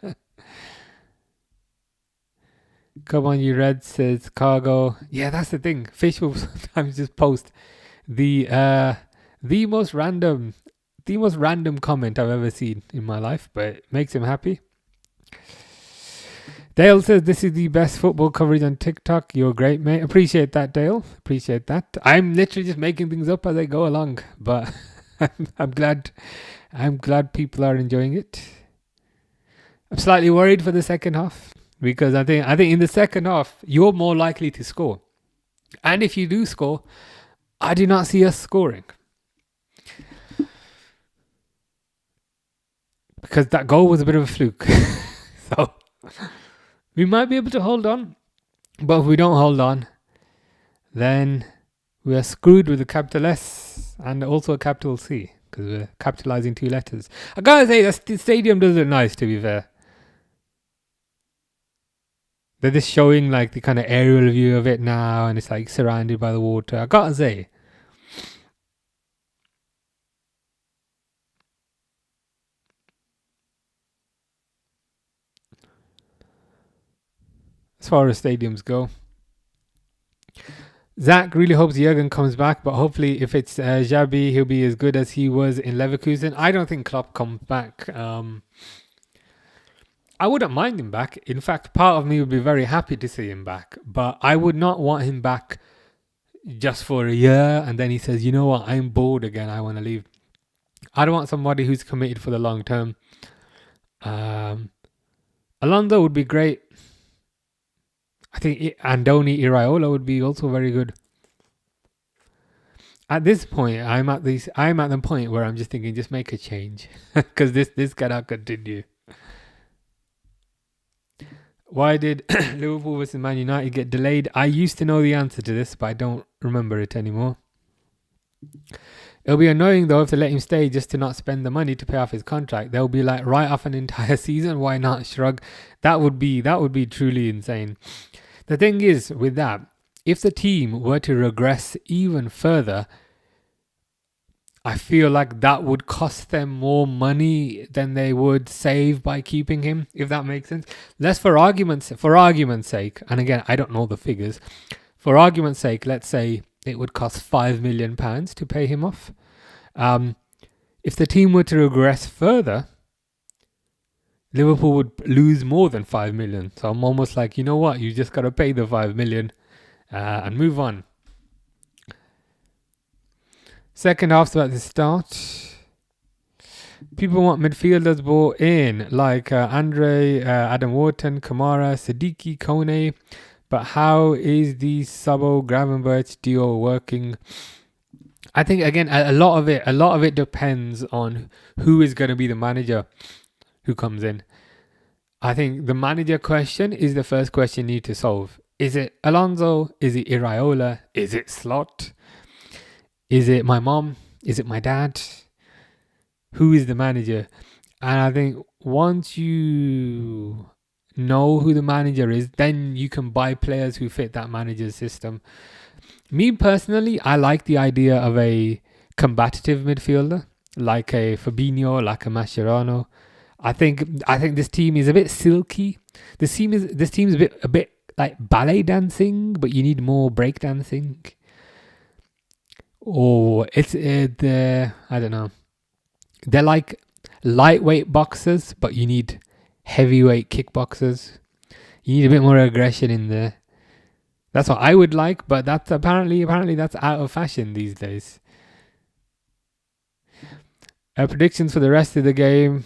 Come on, you Reds, says Cargo. Yeah, that's the thing. Fish will sometimes just post the most random comment I've ever seen in my life, but it makes him happy. Dale says this is the best football coverage on TikTok. You're great, mate. Appreciate that, Dale. Appreciate that. I'm literally just making things up as I go along, but I'm glad people are enjoying it. I'm slightly worried for the second half, because I think in the second half you're more likely to score, and if you do score, I do not see us scoring, because that goal was a bit of a fluke. So we might be able to hold on, but if we don't hold on, then we are screwed with a capital S and also a capital C, because we're capitalizing 2 letters. I gotta say, the stadium does look nice, to be fair. They're just showing like the kind of aerial view of it now, and it's like surrounded by the water. I gotta say. As far as stadiums go. Zach really hopes Jurgen comes back, but hopefully if it's Xabi, he'll be as good as he was in Leverkusen. I don't think Klopp comes back. I wouldn't mind him back. In fact, part of me would be very happy to see him back, but I would not want him back just for a year, and then he says, you know what, I'm bored again, I want to leave. I don't want somebody who's committed for the long term. Alonso would be great. I think Andoni Iraola would be also very good. At this point, I'm at the point where I'm just thinking, just make a change, because this cannot continue. Why did Liverpool versus Man United get delayed? I used to know the answer to this, but I don't remember it anymore. It'll be annoying though if they let him stay just to not spend the money to pay off his contract. They'll be like, write off an entire season. Why not? Shrug. That would be truly insane. The thing is with that, if the team were to regress even further, I feel like that would cost them more money than they would save by keeping him, if that makes sense. Let's for argument's sake, and again, I don't know the figures. For argument's sake, let's say it would cost £5 million to pay him off. If the team were to regress further, Liverpool would lose more than 5 million. So I'm almost like, you know what? You just got to pay the 5 million and move on. Second half's about to start. People want midfielders brought in, like Andre, Adam Wharton, Kamara, Siddiqui, Kone. But how is the Sabo Gravenberch deal working? I think again a lot of it depends on who is going to be the manager who comes in. I think the manager question is the first question you need to solve. Is it Alonso? Is it Iraola? Is it Slot? Is it my mom? Is it my dad? Who is the manager? And I think once you know who the manager is, then you can buy players who fit that manager's system. Me personally, I like the idea of a combative midfielder, like a Fabinho, like a Mascherano. I think this team is a bit silky. This team's a bit like ballet dancing, but you need more break dancing. Or I don't know. They're like lightweight boxers, but you need heavyweight kickboxers. You need a bit more aggression in there. That's what I would like, but that's apparently that's out of fashion these days. Predictions for the rest of the game.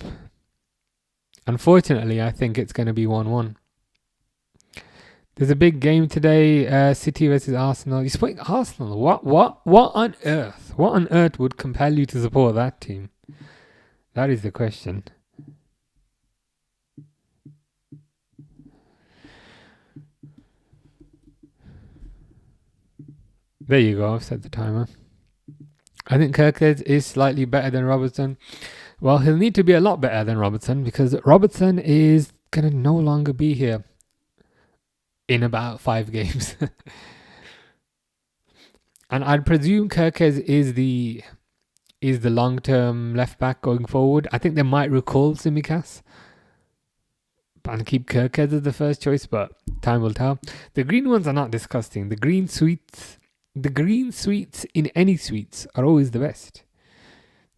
Unfortunately, I think it's going to be 1-1. There's a big game today, City versus Arsenal. You're supporting Arsenal? What on earth? What on earth would compel you to support that team? That is the question. There you go, I've set the timer. I think Kirkhead is slightly better than Robertson. Well, he'll need to be a lot better than Robertson because Robertson is going to no longer be here in about 5 games. And I'd presume Kirkhead is the long-term left-back going forward. I think they might recall Tsimikas and keep Kirkhead as the first choice, but time will tell. The green ones are not disgusting. The green sweets in any sweets are always the best.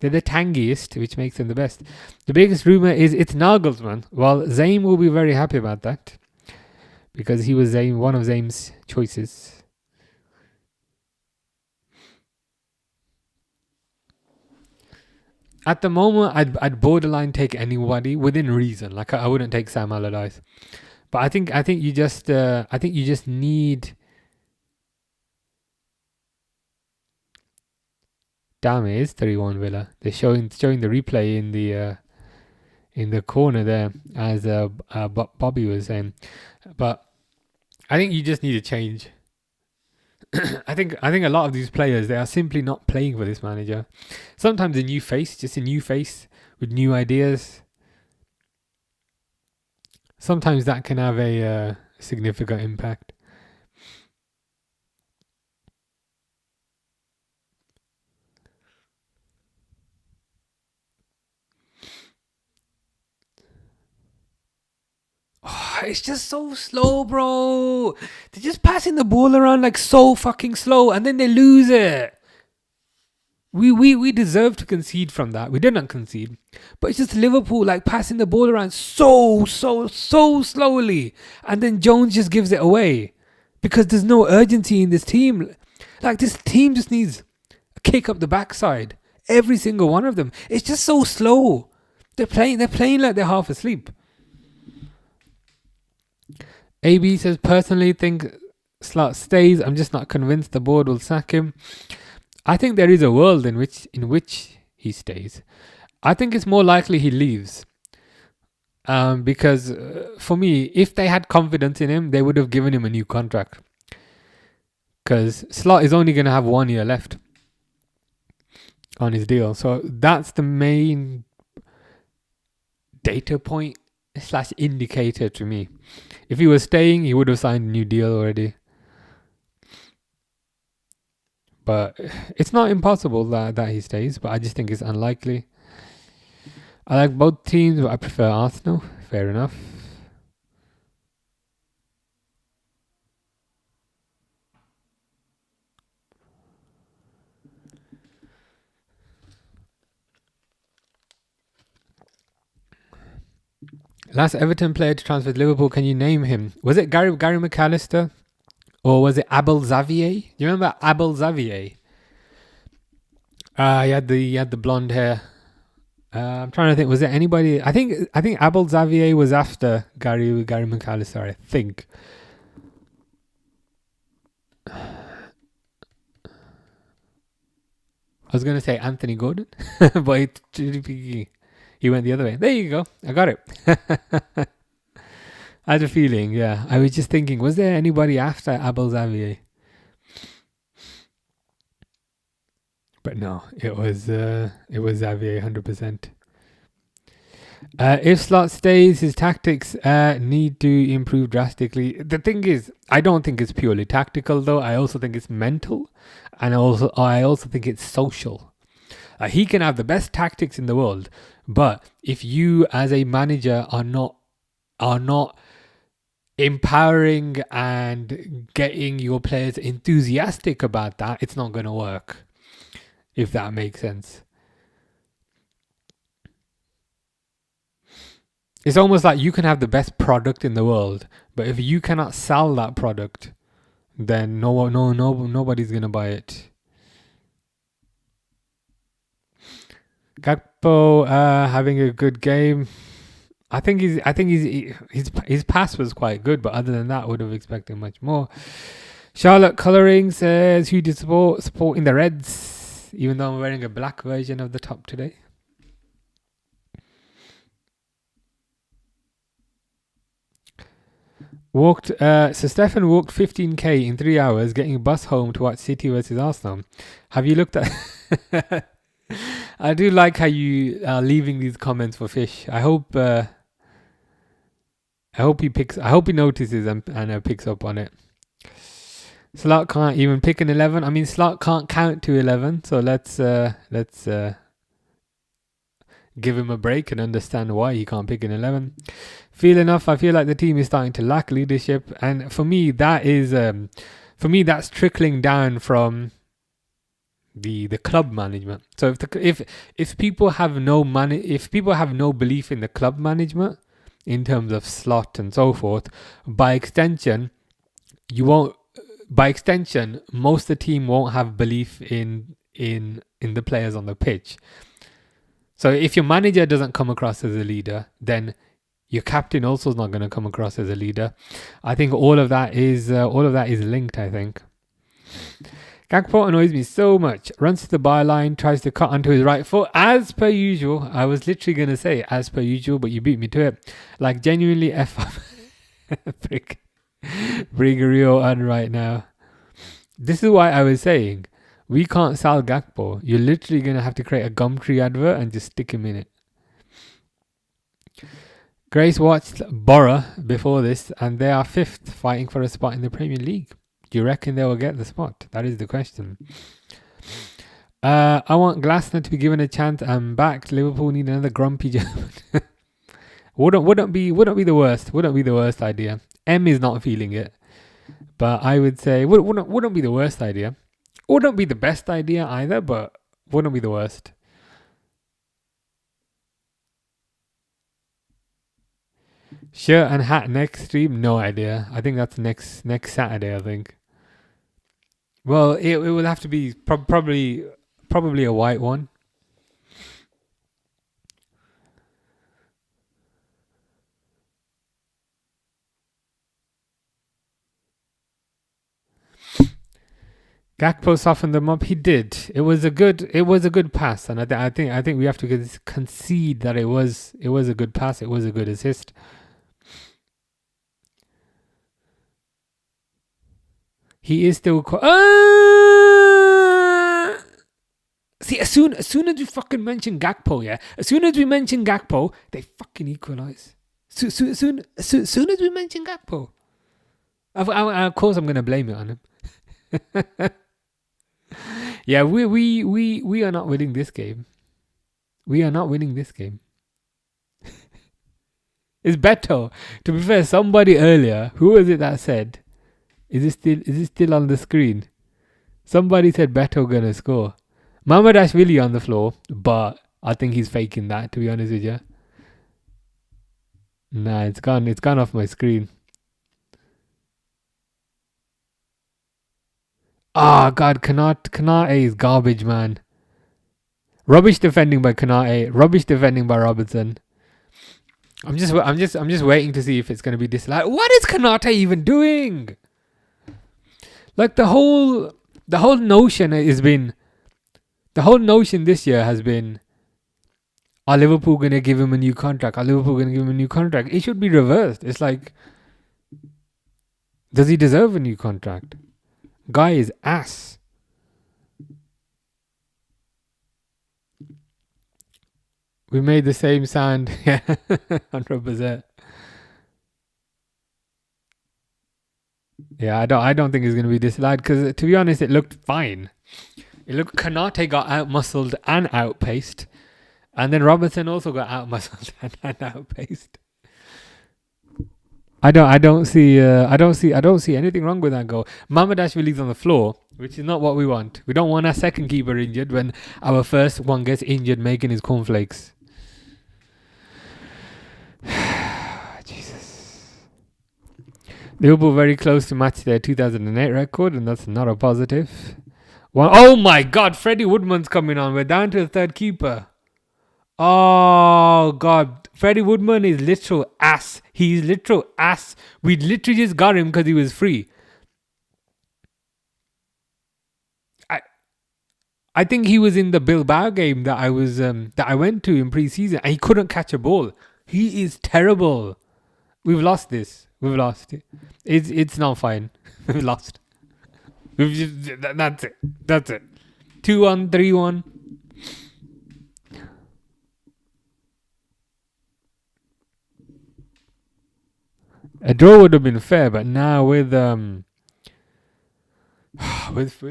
They're the tangiest, which makes them the best. The biggest rumour is it's Nagelsmann. Well, Zayn will be very happy about that because he was one of Zayn's choices. At the moment, I'd borderline take anybody within reason. Like I wouldn't take Sam Allardyce, but I think you just need. Damn, it is 3-1 Villa. They're showing the replay in the corner there, as Bobby was saying. But I think you just need a change. I think a lot of these players, they are simply not playing for this manager. Sometimes a new face with new ideas. Sometimes that can have a significant impact. It's just so slow, bro. They're just passing the ball around like so fucking slow, and then they lose it. We deserve to concede from that. We did not concede, but it's just Liverpool like passing the ball around so slowly, and then Jones just gives it away because there's no urgency in this team. Like, this team just needs a kick up the backside. Every single one of them. It's just so slow. They're playing like they're half asleep. AB says, personally think Slot stays. I'm just not convinced the board will sack him. I think there is a world in which he stays. I think it's more likely he leaves. Because for me, if they had confidence in him, they would have given him a new contract. Because Slot is only going to have 1 year left on his deal. So that's the main data point / indicator to me. If he was staying, he would have signed a new deal already. But it's not impossible that he stays, but I just think it's unlikely. I like both teams, but I prefer Arsenal. Fair enough. Last Everton player to transfer to Liverpool, can you name him? Was it Gary McAllister? Or was it Abel Xavier? Do you remember Abel Xavier? He had the blonde hair. I'm trying to think. Was there anybody? I think Abel Xavier was after Gary McAllister. I think. I was gonna say Anthony Gordon, but he went the other way. There you go. I got it. I had a feeling. Yeah, I was just thinking. Was there anybody after Abel Xavier? But no, it was Xavier 100%. If Slot stays, his tactics need to improve drastically. The thing is, I don't think it's purely tactical though. I also think it's mental, and I also think it's social. He can have the best tactics in the world, but if you as a manager are not empowering and getting your players enthusiastic about that, it's not going to work. If that makes sense. It's almost like you can have the best product in the world, but if you cannot sell that product, then nobody's gonna buy it. Gakpo having a good game. I think his pass was quite good, but other than that, I would have expected much more. Charlotte Colouring says, who do you support? Supporting the Reds. Even though I'm wearing a black version of the top today. So Stefan walked 15k in 3 hours, getting a bus home to watch City versus Arsenal. Have you looked at? I do like how you are leaving these comments for Fish. I hope he notices and picks up on it. Slot can't even pick an 11. I mean, Slot can't count to 11. So let's give him a break and understand why he can't pick an 11. I feel like the team is starting to lack leadership, and for me that's trickling down from the club management. So if people have no belief in the club management in terms of Slot and so forth, by extension, most of the team won't have belief in the players on the pitch. So if your manager doesn't come across as a leader, then your captain also is not going to come across as a leader. I think all of that is linked. I think Gakpo annoys me so much. Runs to the byline, tries to cut onto his right foot as per usual. I was literally going to say as per usual, but you beat me to it. Like, genuinely F up. Bring Rio on right now. This is why I was saying we can't sell Gakpo. You're literally going to have to create a Gumtree advert and just stick him in it. Grace watched Borough before this, and they are 5th, fighting for a spot in the Premier League. Do you reckon they will get the spot? That is the question. I want Glasner to be given a chance. I'm back. Liverpool need another grumpy German. wouldn't be the worst. Wouldn't be the worst idea. M is not feeling it, but I would say wouldn't be the worst idea. Wouldn't be the best idea either, but wouldn't be the worst. Shirt and hat next stream? No idea. I think that's next Saturday, I think. Well, it will have to be probably a white one. Gakpo softened them up. He did. It was a good pass, and I think we have to concede that it was a good pass. It was a good assist. He is still. See, as soon as we fucking mention Gakpo, yeah. As soon as we mention Gakpo, they fucking equalize. Soon as we mention Gakpo, of course I'm gonna blame it on him. Yeah, we are not winning this game. We are not winning this game. It's Beto. To be fair, somebody earlier, who was it that said? Is it still on the screen? Somebody said Beto gonna score. Mamadashvili on the floor, but I think he's faking that, to be honest with you. Nah, it's gone off my screen. Oh God, Kanate is garbage, man. Rubbish defending by Kanate, rubbish defending by Robertson. I'm just waiting to see if it's gonna be disliked. What is Kanate even doing? Like the whole notion this year has been, are Liverpool going to give him a new contract? It should be reversed. It's like, does he deserve a new contract? Guy is ass. We made the same sound. Yeah, 100%. Yeah, I don't think it's going to be disliked because, to be honest, it looked fine. It looked Kanate got out-muscled and outpaced. And then Robertson also got out-muscled and outpaced. I don't see anything wrong with that goal. Mamadashvili's on the floor, which is not what we want. We don't want our second keeper injured when our first one gets injured making his cornflakes. Jesus. Liverpool very close to match their 2008 record, and that's not a positive. Oh my God, Freddie Woodman's coming on. We're down to the third keeper. Oh God, Freddie Woodman is literal ass. He's literal ass. We literally just got him because he was free. I think he was in the Bilbao game that I went to in pre-season, and he couldn't catch a ball. He is terrible. We've lost this. We've lost it. It's not fine. We've lost. That's it. 2-1, 3-1. A draw would have been fair, but now with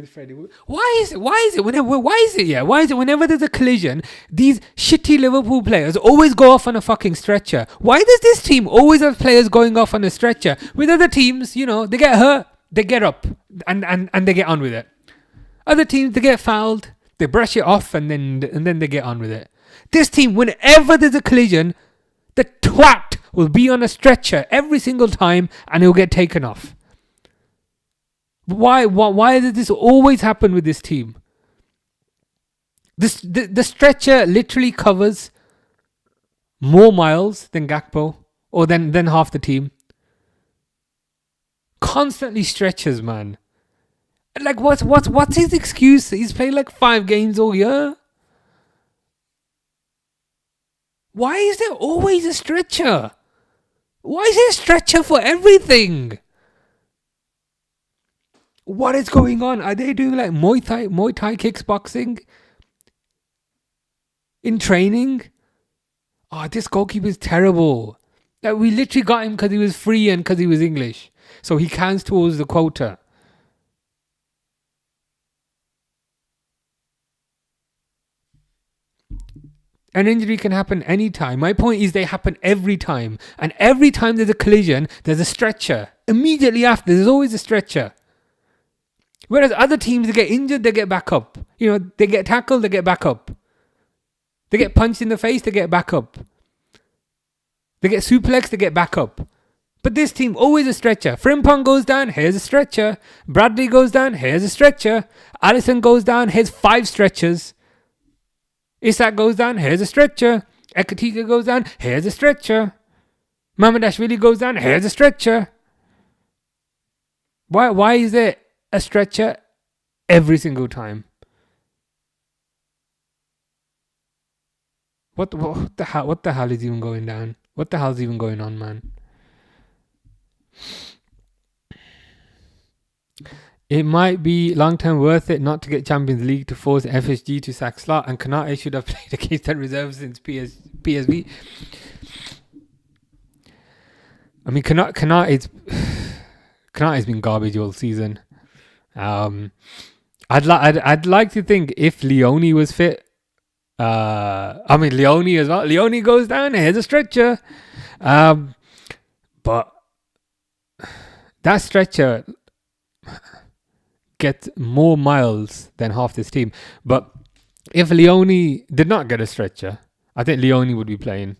Freddie, why is it whenever there's a collision, these shitty Liverpool players always go off on a fucking stretcher? Why does this team always have players going off on a stretcher? With other teams, they get hurt, they get up and they get on with it. Other teams, they get fouled, they brush it off, and then they get on with it. This team, whenever there's a collision, the twat will be on a stretcher every single time, and he'll get taken off. Why does this always happen with this team? The stretcher literally covers more miles than Gakpo, or than half the team. Constantly stretches, man. Like what's his excuse? He's played like 5 games all year. Why is there always a stretcher? Why is there a stretcher for everything? What is going on? Are they doing like Muay Thai kickboxing in training? Oh, this goalkeeper is terrible. Like, we literally got him because he was free and because he was English. So he counts towards the quota. An injury can happen anytime. My point is they happen every time. And every time there's a collision, there's a stretcher. Immediately after, there's always a stretcher. Whereas other teams, they get injured, they get back up. They get tackled, they get back up. They get punched in the face, they get back up. They get suplexed, they get back up. But this team, always a stretcher. Frimpong goes down, here's a stretcher. Bradley goes down, here's a stretcher. Alisson goes down, here's 5 stretchers. Isak goes down, here's a stretcher. Ekatika goes down, here's a stretcher. Mamardashvili goes down, here's a stretcher. Why is there a stretcher every single time? What the hell is even going down? What the hell's even going on, man? It might be long-term worth it not to get Champions League to force FSG to sack Slot, and Konate should have played against the reserves since PSV. I mean, Konate's been garbage all season. I'd like to think if Leone was fit. Leone as well. Leone goes down. Here's a stretcher. But that stretcher gets more miles than half this team. But if Leone did not get a stretcher, I think Leone would be playing.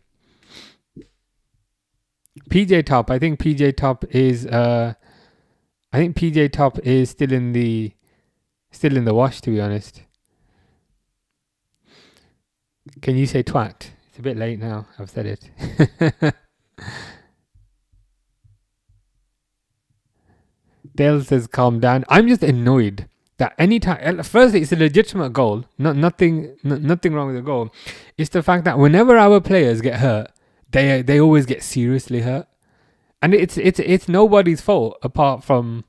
PJ Top. I think PJ Top is still in the wash, to be honest. Can you say twat? It's a bit late now. I've said it. Dale says calm down. I'm just annoyed that anytime. Firstly, it's a legitimate goal. Nothing wrong with the goal. It's the fact that whenever our players get hurt, they always get seriously hurt, and it's nobody's fault apart from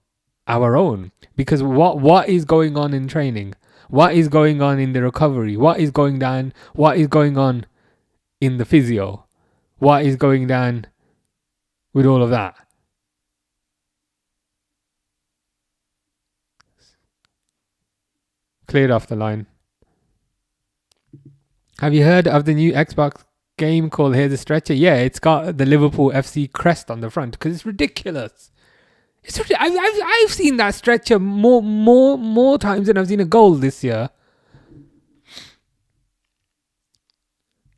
our own. Because what is going on in training? What is going on in the recovery? What is going down? What is going on in the physio? What is going down with all of that? Cleared off the line. Have you heard of the new Xbox game called Here's a Stretcher? Yeah, it's got the Liverpool FC crest on the front because it's ridiculous. I've seen that stretcher more times than I've seen a goal this year.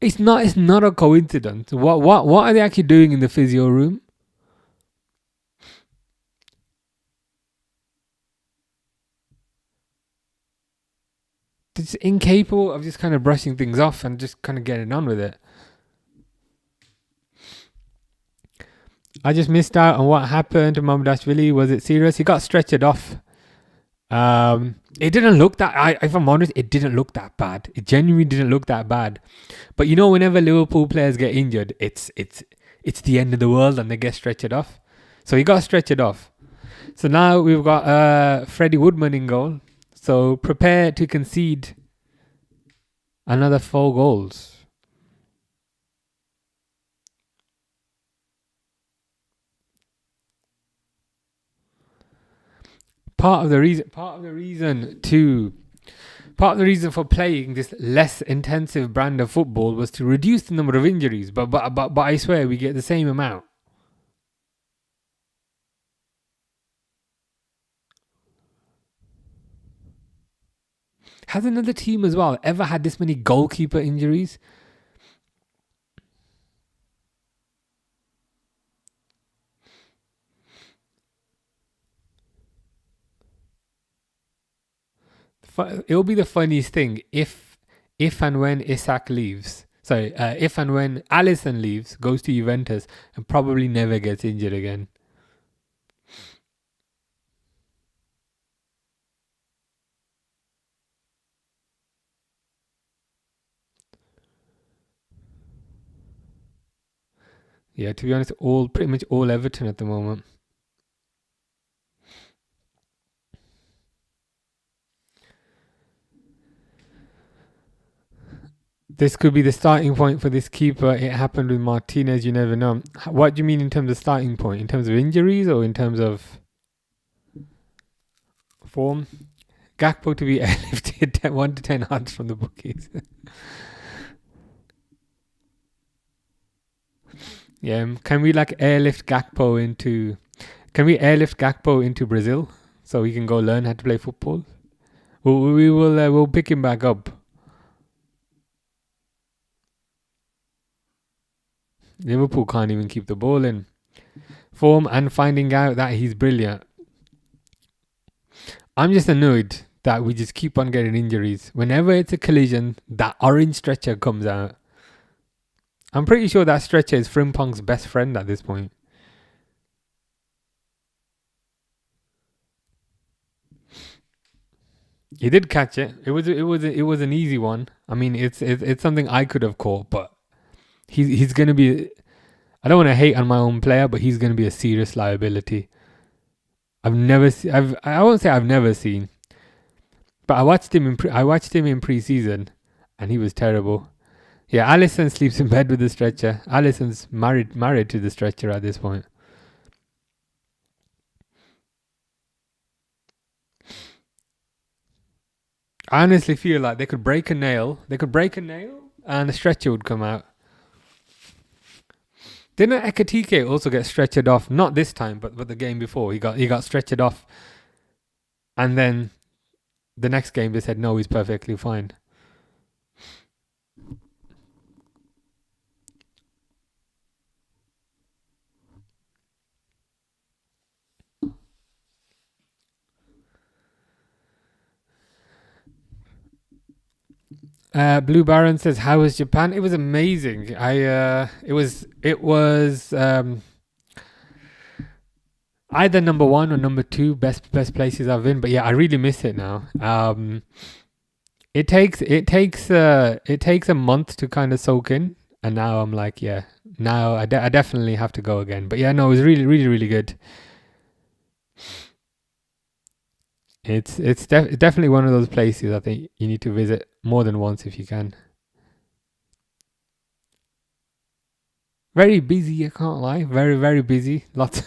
It's not a coincidence. What are they actually doing in the physio room? It's incapable of just kind of brushing things off and just kind of getting on with it. I just missed out on what happened to Mamardashvili. Was it serious? He got stretchered off. It didn't look that. If I'm honest, it didn't look that bad. It genuinely didn't look that bad. But you know, whenever Liverpool players get injured, it's the end of the world and they get stretchered off. So he got stretchered off. So now we've got Freddie Woodman in goal. So prepare to concede another 4 goals. Part of the reason for playing this less intensive brand of football was to reduce the number of injuries. But I swear we get the same amount. Has another team as well ever had this many goalkeeper injuries? It'll be the funniest thing if and when Isak leaves. If and when Alisson leaves, goes to Juventus, and probably never gets injured again. Yeah, to be honest, pretty much all Everton at the moment. This could be the starting point for this keeper. It happened with Martinez, you never know. What do you mean in terms of starting point? In terms of injuries or in terms of form? Gakpo to be airlifted 1 to 10 odds from the bookies. Yeah, can we airlift Gakpo into Brazil so he can go learn how to play football? We'll pick him back up. Liverpool can't even keep the ball in. form and finding out that he's brilliant. I'm just annoyed that we just keep on getting injuries. Whenever it's a collision, that orange stretcher comes out. I'm pretty sure that stretcher is Frimpong's best friend at this point. He did catch it. It was an easy one. I mean, it's something I could have caught, but he's gonna be. I don't want to hate on my own player, but he's gonna be a serious liability. I won't say I've never seen, but I watched him in pre-season, and he was terrible. Yeah, Alisson sleeps in bed with the stretcher. Alisson's married to the stretcher at this point. I honestly feel like they could break a nail. And the stretcher would come out. Didn't Ekatike also get stretchered off? Not this time, but the game before. He got stretchered off. And then the next game they said, no, he's perfectly fine. Blue Baron says, "How was Japan? It was amazing. It was either number one or number two best places I've been. But yeah, I really miss it now. It takes a month to kind of soak in, and now I'm like, yeah, now I definitely have to go again. But yeah, no, it was really, really, really good. It's definitely one of those places I think you need to visit more than once if you can. Very busy, I can't lie. Very, very busy. Lots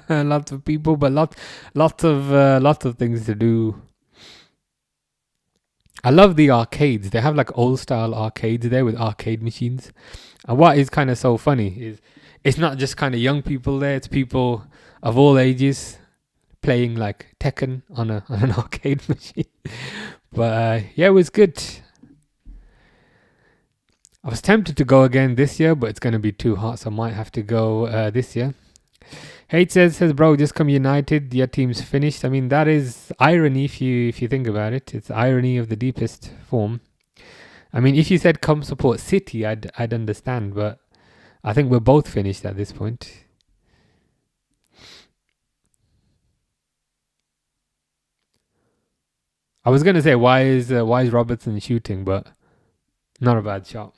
lots of people, but lots of things to do. I love the arcades. They have like old style arcades there with arcade machines. And what is kind of so funny is it's not just kind of young people there. It's people of all ages playing like Tekken on an arcade machine. But yeah, it was good. I was tempted to go again this year, but it's going to be too hot, so I might have to go this year. Hate says, bro, just come United. Your team's finished. I mean, that is irony if you think about it. It's irony of the deepest form. I mean, if you said come support City, I'd understand, but I think we're both finished at this point. I was gonna say why is Robertson shooting, but not a bad shot.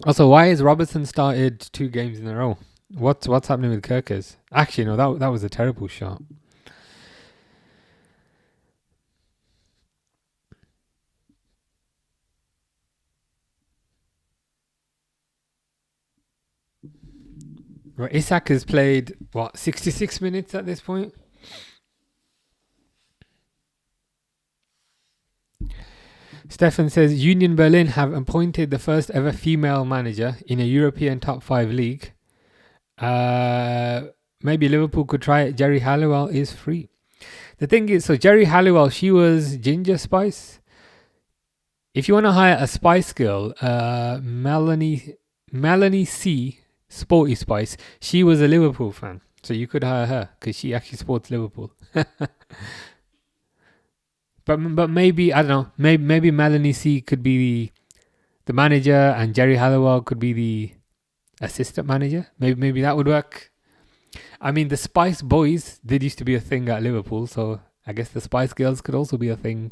Also, why has Robertson started 2 games in a row? What's happening with Kirkers? Actually, no, that was a terrible shot. Right, Isak has played 66 minutes at this point. Stefan says Union Berlin have appointed the first ever female manager in a European top 5 league. Maybe Liverpool could try it. Jerry Halliwell is free. The thing is, so Jerry Halliwell, she was Ginger Spice. If you want to hire a Spice Girl, Melanie C, Sporty Spice, she was a Liverpool fan. So you could hire her because she actually supports Liverpool. But maybe, I don't know, maybe Melanie C could be the manager and Jerry Halliwell could be the assistant manager. Maybe that would work. I mean, the Spice Boys did used to be a thing at Liverpool, so I guess the Spice Girls could also be a thing.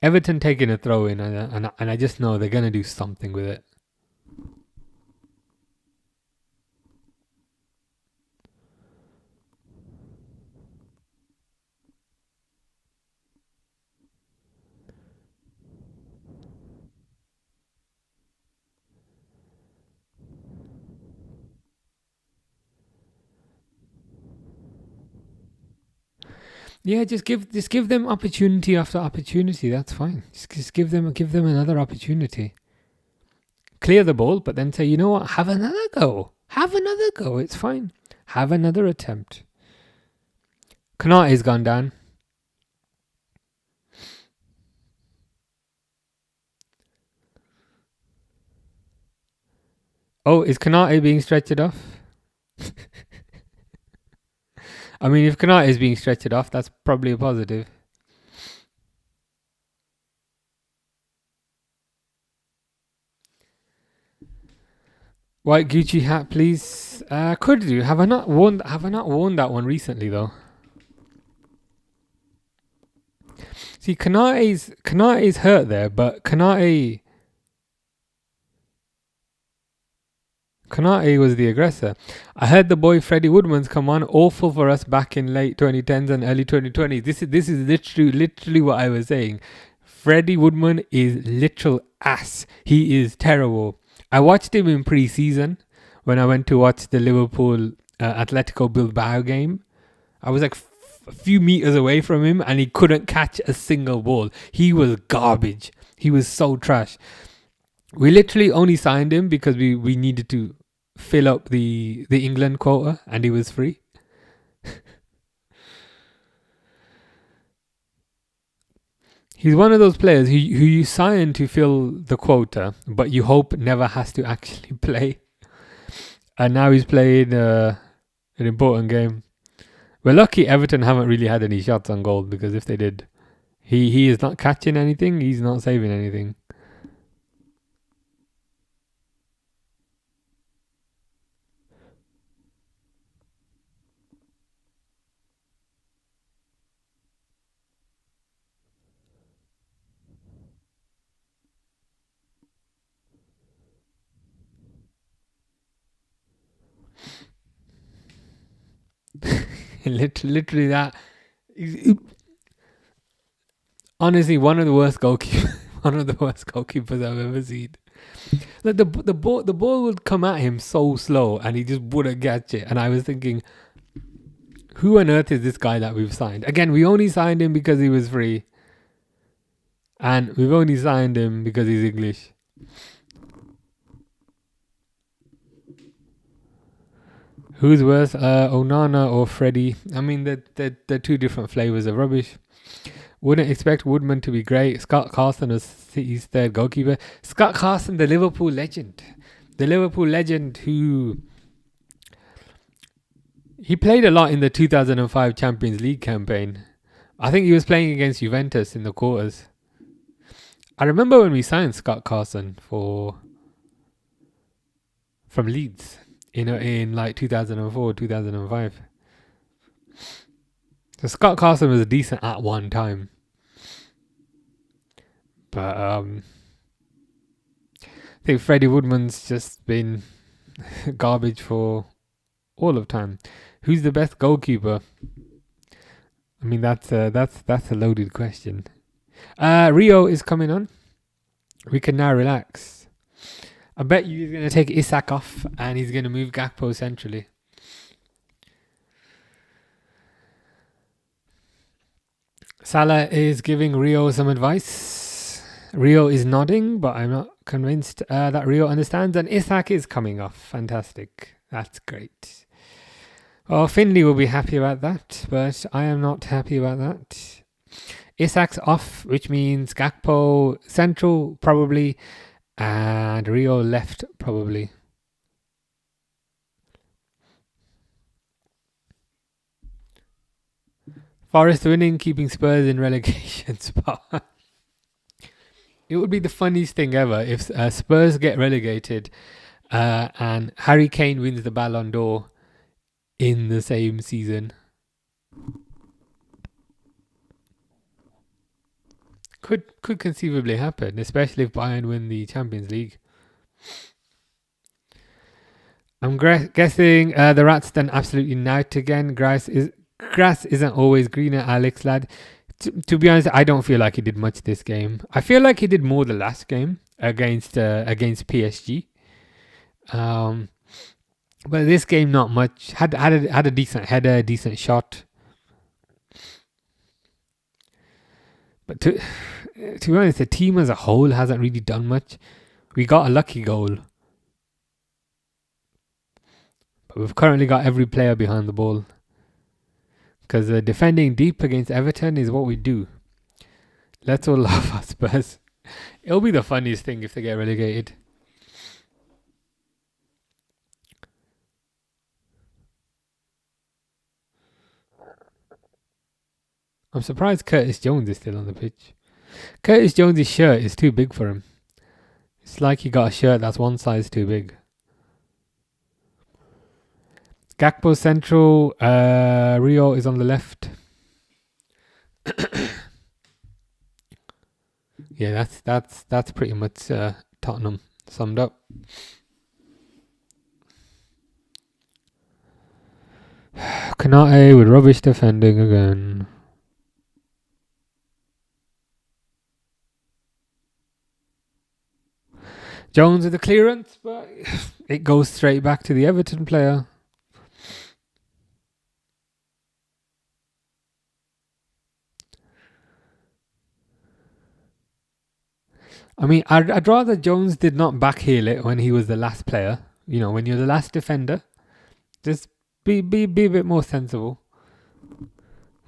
Everton taking a throw in, and I just know they're going to do something with it. Yeah, just give them opportunity after opportunity. That's fine. Just give them another opportunity. Clear the ball, but then say, you know what? Have another go. It's fine. Have another attempt. Konate's gone down. Oh, is Kanate being stretched off? I mean, if Kanate is being stretched off, that's probably a positive. White Gucci hat, please. Could do. Have I not worn? Have I not worn that one recently though? See, Kanate's hurt there, but Kanate was the aggressor. I heard the boy Freddie Woodman's come on, awful for us back in late 2010s and early 2020s. This is literally what I was saying. Freddie Woodman is literal ass. He is terrible. I watched him in pre-season when I went to watch the Liverpool Atlético Bilbao game. I was like a few meters away from him and he couldn't catch a single ball. He was garbage. He was so trash. We literally only signed him because we needed to fill up the England quota and he was free. He's one of those players who you sign to fill the quota, but you hope never has to actually play. And now he's playing an important game. We're lucky Everton haven't really had any shots on goal, because if they did, he is not catching anything, he's not saving anything. Literally that. Honestly, one of the worst goalkeepers. One of the worst goalkeepers I've ever seen. Like the ball would come at him so slow, and he just wouldn't catch it. And I was thinking, who on earth is this guy that we've signed? Again, we only signed him because he was free, and we've only signed him because he's English. Who's worse, Onana or Freddie? I mean, they're two different flavors of rubbish. Wouldn't expect Woodman to be great. Scott Carson was City's third goalkeeper. Scott Carson, the Liverpool legend. The Liverpool legend who... He played a lot in the 2005 Champions League campaign. I think he was playing against Juventus in the quarters. I remember when we signed Scott Carson from Leeds in like 2004, 2005. So Scott Carson was decent at one time. But I think Freddie Woodman's just been garbage for all of time. Who's the best goalkeeper? I mean, that's a loaded question. Rio is coming on. We can now relax. I bet you he's going to take Isak off and he's going to move Gakpo centrally. Salah is giving Rio some advice. Rio is nodding, but I'm not convinced that Rio understands. And Isak is coming off. Fantastic. That's great. Oh, Finley will be happy about that, but I am not happy about that. Isak's off, which means Gakpo central, probably, and Rio left, probably. Forest winning, keeping Spurs in relegation spot. It would be the funniest thing ever if Spurs get relegated and Harry Kane wins the Ballon d'Or in the same season. Could conceivably happen, especially if Bayern win the Champions League. I'm guessing the Rats done absolutely night again. Grass isn't always greener, Alex lad. To be honest, I don't feel like he did much this game. I feel like he did more the last game against PSG. But this game, not much. Had a decent header, decent shot. But to be honest, the team as a whole hasn't really done much. We got a lucky goal. But we've currently got every player behind the ball. Because defending deep against Everton is what we do. Let's all love our Spurs. It'll be the funniest thing if they get relegated. I'm surprised Curtis Jones is still on the pitch. Curtis Jones' shirt is too big for him. It's like he got a shirt that's one size too big. Gakpo central. Rio is on the left. Yeah, that's pretty much Tottenham summed up. Kanate with rubbish defending again. Jones with the clearance, but it goes straight back to the Everton player. I mean, I'd rather Jones did not backheel it when he was the last player. You know, when you're the last defender, just be a bit more sensible.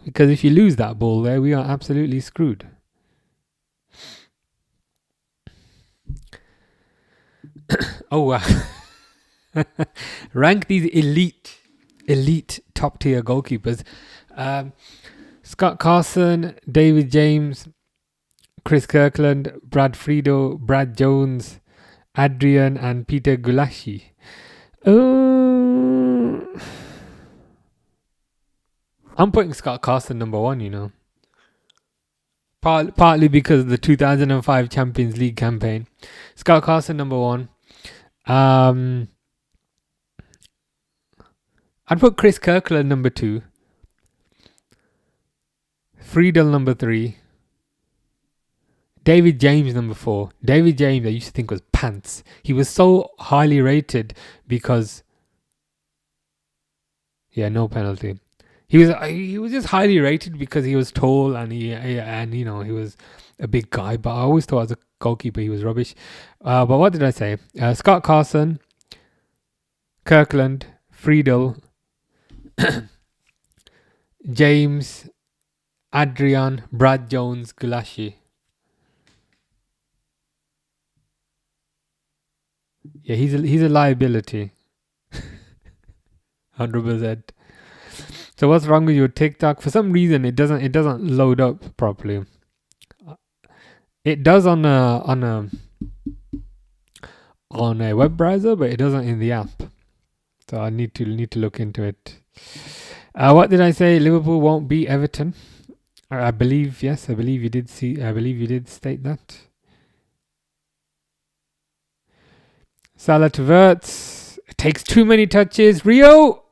Because if you lose that ball there, we are absolutely screwed. Oh, wow. Rank these elite top tier goalkeepers. Scott Carson, David James, Chris Kirkland, Brad Friedel, Brad Jones, Adrian, and Peter Gulashi. I'm putting Scott Carson number 1, you know. Partly because of the 2005 Champions League campaign. Scott Carson number 1. I'd put Chris Kirkland number 2. Friedel number 3. David James number 4. David James I used to think was pants. He was so highly rated because... Yeah, no penalty. He was just highly rated because he was tall and he was a big guy. But I always thought as a goalkeeper he was rubbish. But what did I say? Scott Carson, Kirkland, Friedel, James, Adrian, Brad Jones, Gulashi. Yeah, he's a liability. 100%. So what's wrong with your TikTok? For some reason it doesn't load up properly. It does on a web browser, but it doesn't in the app. So I need to look into it. What did I say? Liverpool won't beat Everton. I believe you did state that. Salah to Wirtz. It takes too many touches. Rio.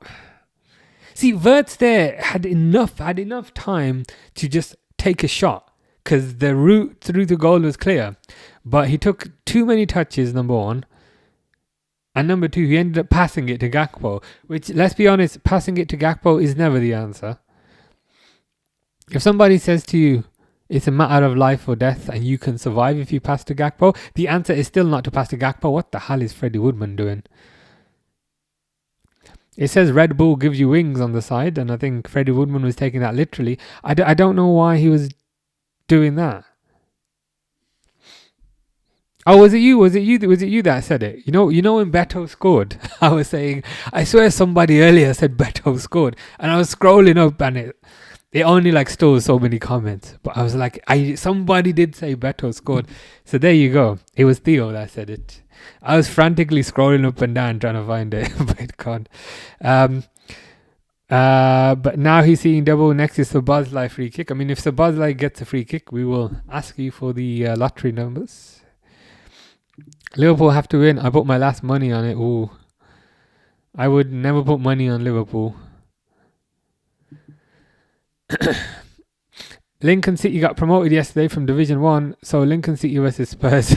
See, Wirtz there had enough time to just take a shot because the route through the goal was clear. But he took too many touches, number 1. And number 2, he ended up passing it to Gakpo, which, let's be honest, passing it to Gakpo is never the answer. If somebody says to you, it's a matter of life or death and you can survive if you pass to Gakpo, the answer is still not to pass to Gakpo. What the hell is Freddie Woodman doing? It says Red Bull gives you wings on the side, and I think Freddie Woodman was taking that literally. I don't know why he was doing that. Oh, was it you that said it? You know when Beto scored, I was saying, I swear somebody earlier said Beto scored, and I was scrolling up and it only like stole so many comments. But I was like, somebody did say Beto scored. So there you go. It was Theo that said it. I was frantically scrolling up and down trying to find it, but it can't. But now he's seeing double. Next is Sabazlai free kick. I mean, if Sabazlai gets a free kick, we will ask you for the lottery numbers. Liverpool have to win. I put my last money on it. Ooh, I would never put money on Liverpool. Lincoln City got promoted yesterday from Division 1, so Lincoln City versus Spurs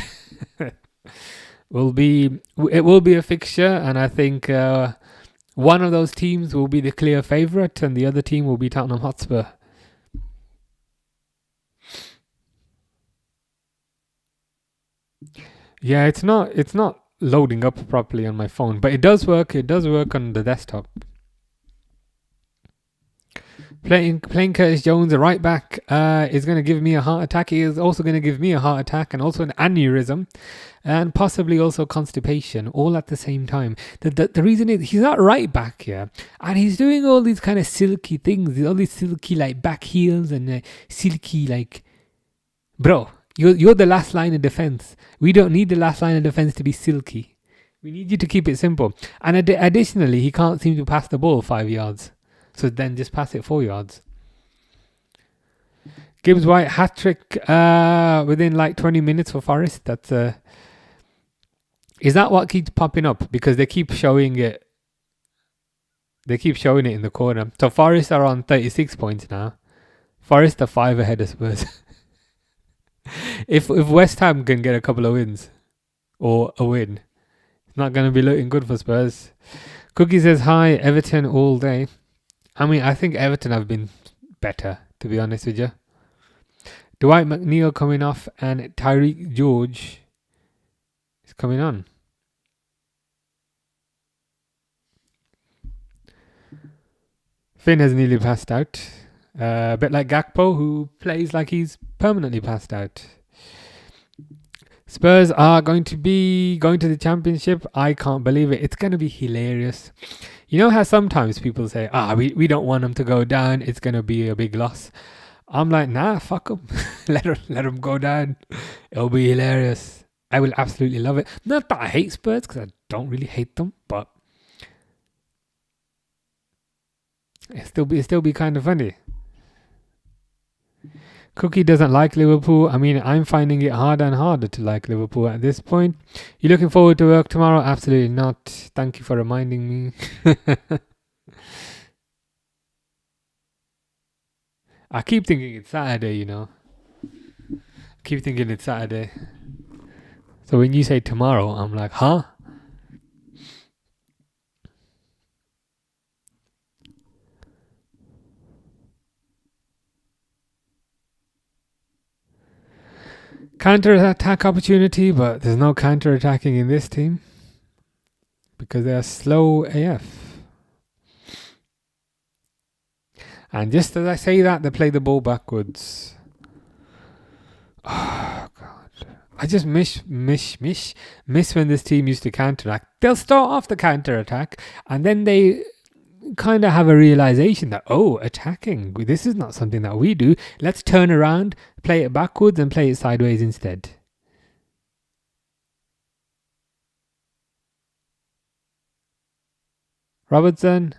will be a fixture, and I think one of those teams will be the clear favourite and the other team will be Tottenham Hotspur. Yeah, it's not loading up properly on my phone, but it does work on the desktop. Playing Curtis Jones, a right back, is going to give me a heart attack. He is also going to give me a heart attack and also an aneurysm and possibly also constipation all at the same time. The reason is he's not right back here, and he's doing all these kind of silky things, all these silky like back heels and silky like, bro, you're the last line of defense. We don't need the last line of defense to be silky. We need you to keep it simple. And additionally, he can't seem to pass the ball 5 yards. So then just pass it 4 yards. Gibbs White hat-trick within like 20 minutes for Forest. That's is that what keeps popping up? Because they keep showing it. They keep showing it in the corner. So Forest are on 36 points now. Forest are 5 ahead of Spurs. If West Ham can get a couple of wins or a win, it's not going to be looking good for Spurs. Cookie says hi, Everton all day. I mean, I think Everton have been better, to be honest with you. Dwight McNeil coming off and Tyreek George is coming on. Finn has nearly passed out. A bit like Gakpo, who plays like he's permanently passed out. Spurs are going to be going to the Championship. I can't believe it. It's going to be hilarious. You know how sometimes people say, we don't want them to go down. It's going to be a big loss. I'm like, nah, fuck them. let them go down. It'll be hilarious. I will absolutely love it. Not that I hate Spurs, because I don't really hate them, but it'll still be kind of funny. Cookie doesn't like Liverpool. I mean, I'm finding it harder and harder to like Liverpool at this point. You looking forward to work tomorrow? Absolutely not. Thank you for reminding me. I keep thinking it's Saturday, you know. Keep thinking it's Saturday. So when you say tomorrow, I'm like, huh? Counter-attack opportunity, but there's no counter-attacking in this team because they are slow AF. And just as I say that, they play the ball backwards. Oh, God. I just miss when this team used to counteract. They'll start off the counter-attack and then they kind of have a realization that, attacking, this is not something that we do. Let's turn around, play it backwards and play it sideways instead. Robertson.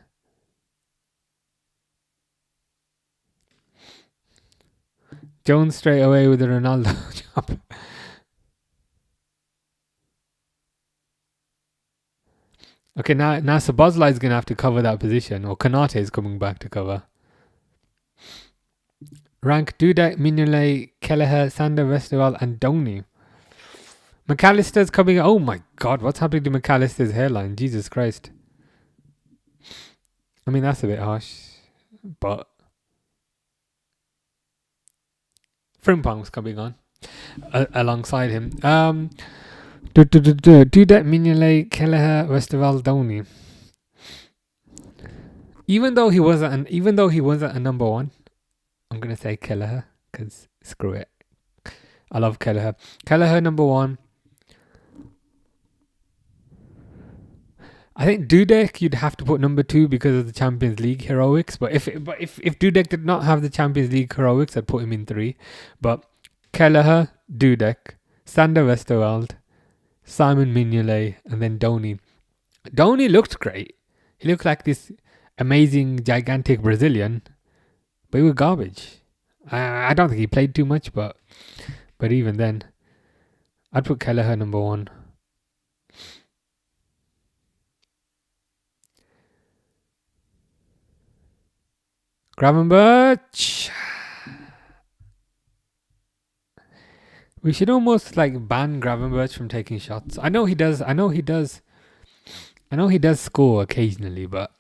Jones straight away with the Ronaldo job. Okay, now Szoboszlai is going to have to cover that position, or Konate is coming back to cover. Rank Dudek, Mignolet, Kelleher, Sander, Westerwald and Donny. McAllister's coming. Oh my God, what's happening to McAllister's hairline? Jesus Christ. I mean, that's a bit harsh, but Frimpong's coming on alongside him. Dudek, Mignolet, Kelleher, Westerwald, Donny. Even though he wasn't a number one, I'm gonna say Kelleher because screw it. I love Kelleher. Kelleher number one. I think Dudek you'd have to put number 2 because of the Champions League heroics. But if Dudek did not have the Champions League heroics, I'd put him in 3. But Kelleher, Dudek, Sander Westerwald, Simon Mignolet, and then Donny. Donny looked great. He looked like this amazing, gigantic Brazilian, but he was garbage. I don't think he played too much, but even then, I'd put Kelleher number 1. Gravenberch. We should almost like ban Gravenberch from taking shots. I know he does score occasionally, but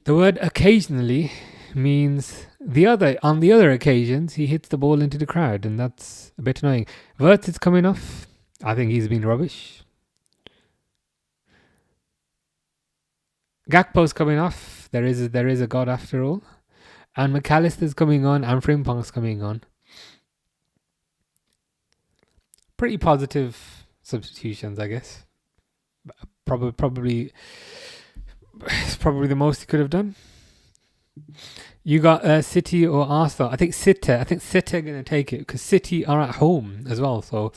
the word occasionally means on the other occasions he hits the ball into the crowd, and that's a bit annoying. Wirtz is coming off. I think he's been rubbish. Gakpo's coming off. There is a God after all. and McAllister's coming on, and Frimpong's coming on. Pretty positive substitutions, I guess. Probably it's probably the most he could have done. You got City or Arsenal. I think City are going to take it because City are at home as well. So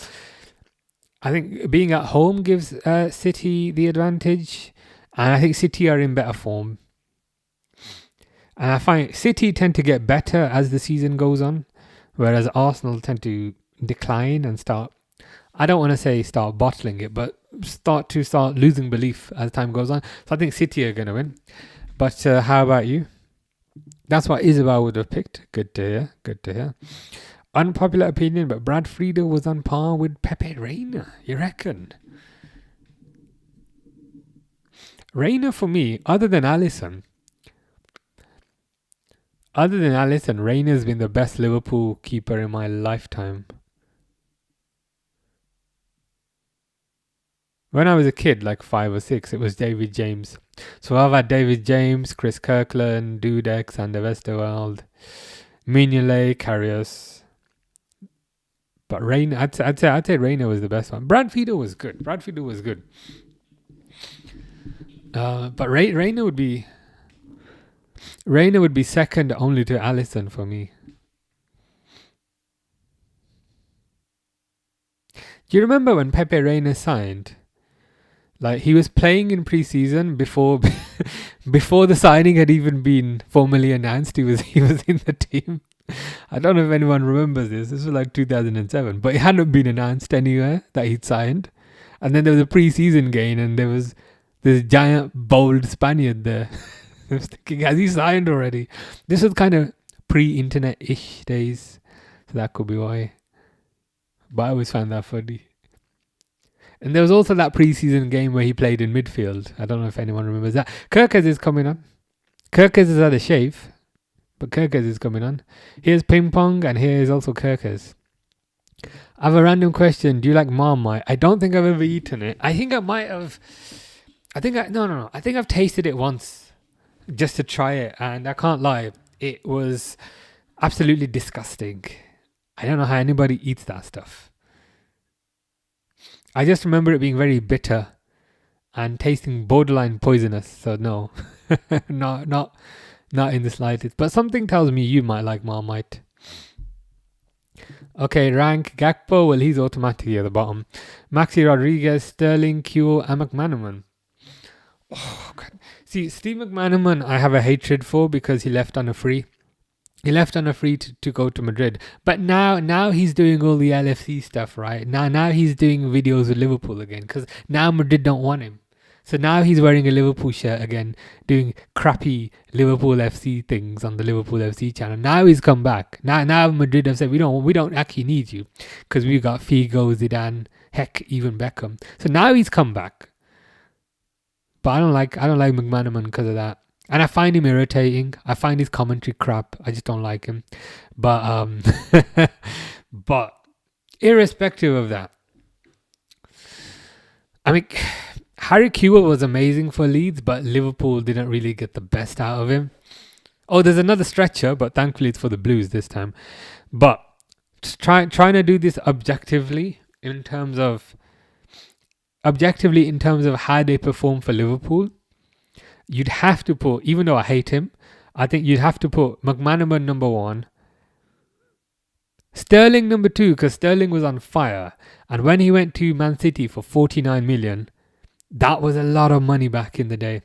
I think being at home gives City the advantage, and I think City are in better form. And I find City tend to get better as the season goes on, whereas Arsenal tend to decline and start. I don't want to say start bottling it, but start losing belief as time goes on. So I think City are going to win. But how about you? That's what Isabel would have picked. Good to hear. Unpopular opinion, but Brad Friedel was on par with Pepe Reina. You reckon? Reina for me, other than Alisson, Reina's been the best Liverpool keeper in my lifetime. When I was a kid, like 5 or 6, it was David James. So I've had David James, Chris Kirkland, Dudek, Sander Westerweld, Mignolet, Karius. But Reina, I'd say Reina was the best one. Brad Friedel was good. But Reina would be second only to Alisson for me. Do you remember when Pepe Reina signed? Like, he was playing in pre-season before the signing had even been formally announced. He was in the team. I don't know if anyone remembers this. This was like 2007, but it hadn't been announced anywhere that he'd signed. And then there was a pre-season game, and there was this giant, bold Spaniard there. I was thinking, has he signed already? This was kind of pre-internet-ish days, so that could be why. But I always found that funny. And there was also that pre-season game where he played in midfield. I don't know if anyone remembers that. Kerkez is coming on. Kerkez is at a shave, but Kerkez is coming on. Here's Ping Pong, and here is also Kerkez. I have a random question. Do you like Marmite? I don't think I've ever eaten it. I think I might have. No. I think I've tasted it once just to try it, and I can't lie. It was absolutely disgusting. I don't know how anybody eats that stuff. I just remember it being very bitter and tasting borderline poisonous. So no, not in the slightest. But something tells me you might like Marmite. Okay, rank Gakpo. Well, he's automatically at the bottom. Maxi Rodriguez, Sterling, Kewell, and McManaman. Oh, God. See, Steve McManaman, I have a hatred for because he left on a free. He left on a free to go to Madrid. But now he's doing all the LFC stuff, right? Now he's doing videos with Liverpool again because now Madrid don't want him. So now he's wearing a Liverpool shirt again, doing crappy Liverpool FC things on the Liverpool FC channel. Now he's come back. Now Madrid have said we don't actually need you because we've got Figo, Zidane, heck, even Beckham. So now he's come back. But I don't like McManaman because of that. And I find him irritating. I find his commentary crap. I just don't like him. But but irrespective of that, I mean, Harry Kewell was amazing for Leeds, but Liverpool didn't really get the best out of him. Oh, there's another stretcher, but thankfully it's for the Blues this time. But trying to do this objectively in terms of how they perform for Liverpool. You'd have to put, even though I hate him, I think you'd have to put McManaman number 1, Sterling number 2, because Sterling was on fire. And when he went to Man City for 49 million, that was a lot of money back in the day.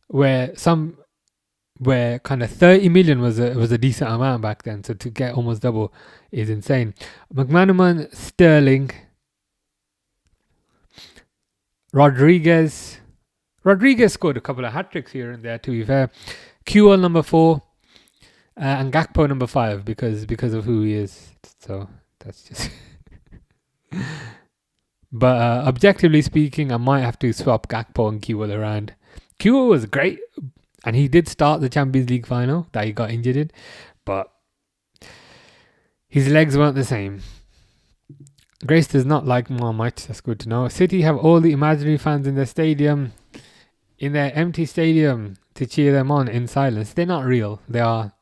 Where kind of 30 million was a decent amount back then. So to get almost double is insane. McManaman, Sterling, Rodriguez scored a couple of hat-tricks here and there, to be fair. Kewell number 4 and Gakpo number 5 because of who he is. So that's just... But objectively speaking, I might have to swap Gakpo and Kewell around. Kewell was great, and he did start the Champions League final that he got injured in, but his legs weren't the same. Grace does not like Marmite. That's good to know. City have all the imaginary fans in their stadium. In their empty stadium, to cheer them on in silence. They're not real. They are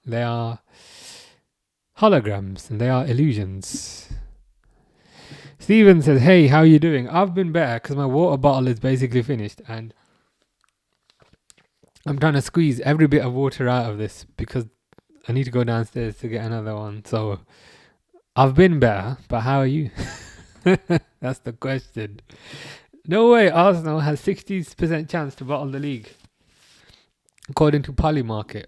holograms and they are illusions. Steven says, hey, how are you doing? I've been better because my water bottle is basically finished and I'm trying to squeeze every bit of water out of this because I need to go downstairs to get another one. So I've been better, but how are you? That's the question. No way Arsenal has 60% chance to bottle the league, according to Polymarket.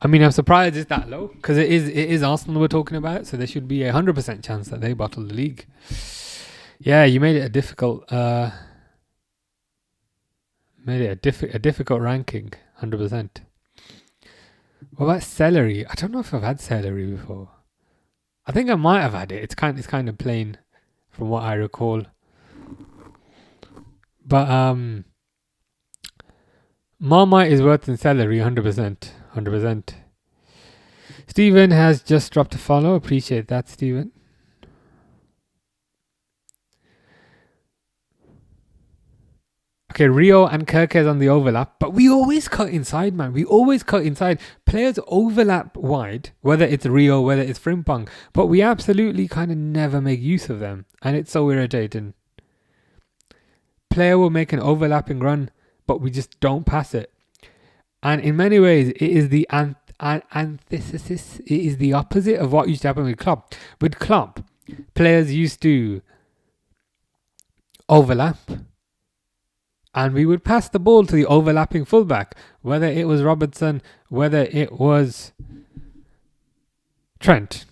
I mean, I'm surprised it's that low because it is Arsenal we're talking about, so there should be a 100% chance that they bottle the league. Yeah, you made it a difficult ranking, 100%. What about celery? I don't know if I've had celery before. I think I might have had it. It's kind of plain from what I recall. But Marmite is worse than celery, 100%. 100%. Stephen has just dropped a follow. Appreciate that, Stephen. Okay, Rio and Kirkes on the overlap, but we always cut inside, man. We always cut inside. Players overlap wide, whether it's Rio, whether it's Frimpong, but we absolutely kind of never make use of them, and it's so irritating. Player will make an overlapping run, but we just don't pass it. And in many ways, it is the antithesis. It is the opposite of what used to happen with Klopp. With Klopp, players used to overlap, and we would pass the ball to the overlapping fullback, whether it was Robertson, whether it was Trent.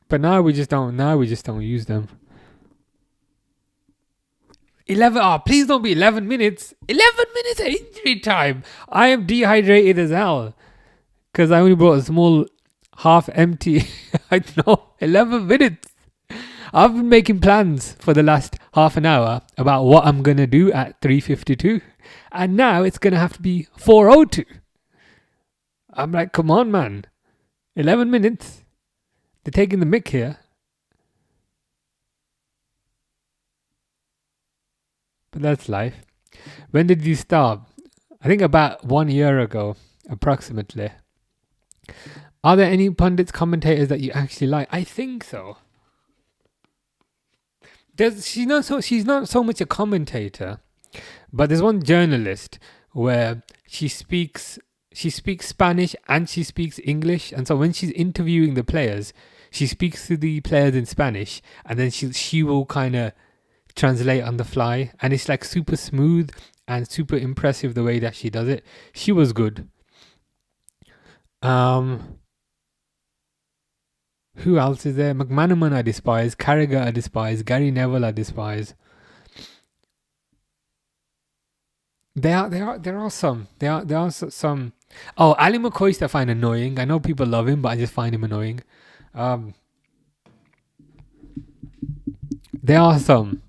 But now we just don't. Now we just don't use them. 11. Oh, please don't be 11 minutes. 11 minutes of injury time. I am dehydrated as hell because I only brought a small half empty. I know. 11 minutes. I've been making plans for the last half an hour about what I'm going to do at 3:52. And now it's going to have to be 4:02. I'm like, come on, man. 11 minutes. They're taking the mick here. But that's life. When did you start? I think about 1 year ago, approximately. Are there any pundits, commentators that you actually like? I think so. She's not so much a commentator, but there's one journalist where she speaks Spanish and she speaks English, and so when she's interviewing the players, she speaks to the players in Spanish, and then she will kind of translate on the fly, and it's like super smooth and super impressive the way that she does it. She was good. Who else is there? McManaman I despise, Carragher I despise, Gary Neville I despise. There are some. Oh, Ali McCoist I find annoying. I know people love him, but I just find him annoying. There are some.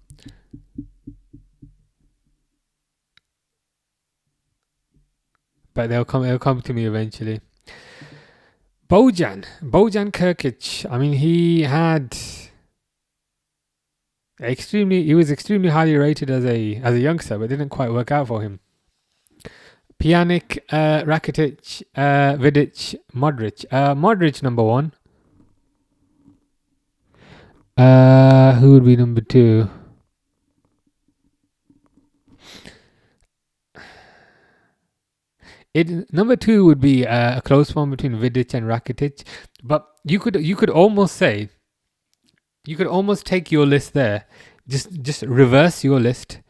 But they'll come to me eventually. Bojan Krkić. I mean, he was extremely highly rated as a youngster, but it didn't quite work out for him. Pjanic, Rakitic, Vidic, Modric. Modric number 1. Who would be number 2? Number 2 would be a close one between Vidic and Rakitic, but you could almost say, you could almost take your list there, just reverse your list,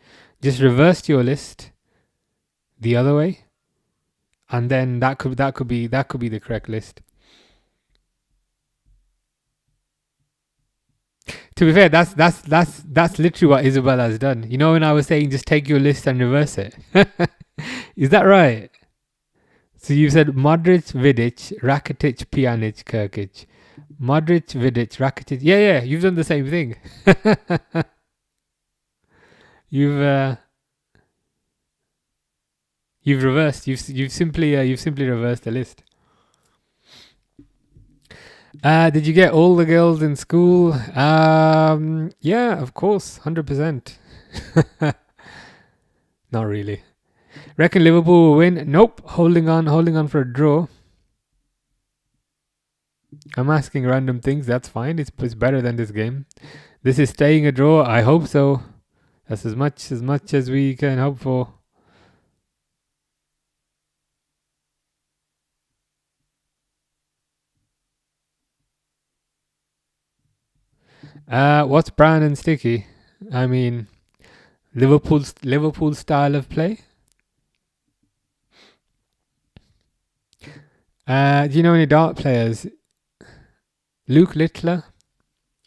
the other way, and then that could be the correct list. To be fair, that's literally what Isabel has done. You know, when I was saying just take your list and reverse it, is that right? So you've said Modric, Vidic, Rakitic, Pjanic, Krkić. Modric, Vidic, Rakitic. Yeah, you've done the same thing. You've reversed. You've simply reversed the list. Did you get all the girls in school? Yeah, of course, 100%. Not really. Reckon Liverpool will win? Nope. Holding on for a draw. I'm asking random things. That's fine. It's better than this game. This is staying a draw. I hope so. That's as much as we can hope for. What's brown and sticky? I mean, Liverpool style of play. Do you know any dart players? Luke Littler,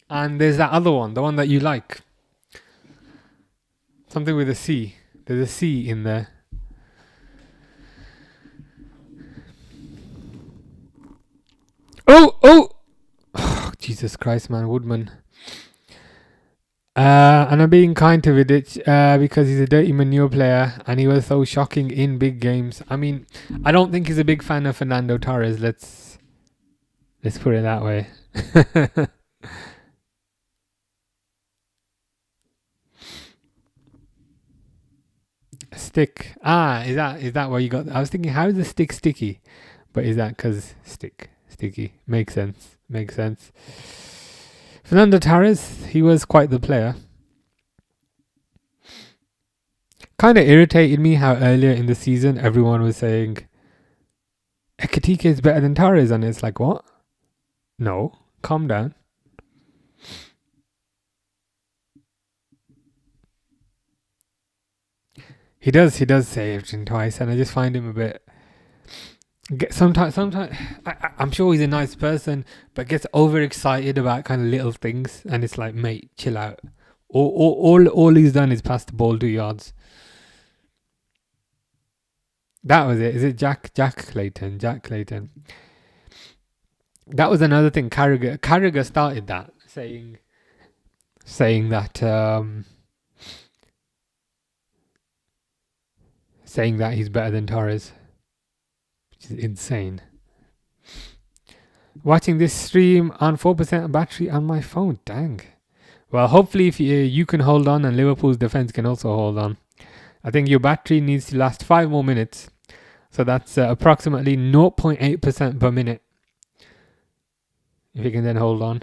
and there's that other one, the one that you like. Something with a C. There's a C in there. Oh, Jesus Christ, man, Woodman. And I'm being kind to Vidic because he's a dirty manure player and he was so shocking in big games. I mean, I don't think he's a big fan of Fernando Torres. Let's put it that way. Stick. Is that where you got? I was thinking, how is the stick sticky? But is that because sticky? Makes sense. Fernando Torres, he was quite the player. Kind of irritated me how earlier in the season everyone was saying Ekitike is better than Torres, and it's like, what? No, calm down. He does say everything twice, and I just find him a bit. Sometimes, I'm sure he's a nice person, but gets overexcited about kind of little things, and it's like, mate, chill out. All he's done is pass the ball 2 yards. That was it. Is it Jack Clayton? Jack Clayton. That was another thing. Carragher started that, saying that he's better than Torres, which is insane. Watching this stream on 4% battery on my phone. Dang. Well, hopefully if you can hold on and Liverpool's defense can also hold on. I think your battery needs to last 5 more minutes. So that's approximately 0.8% per minute. If you can then hold on.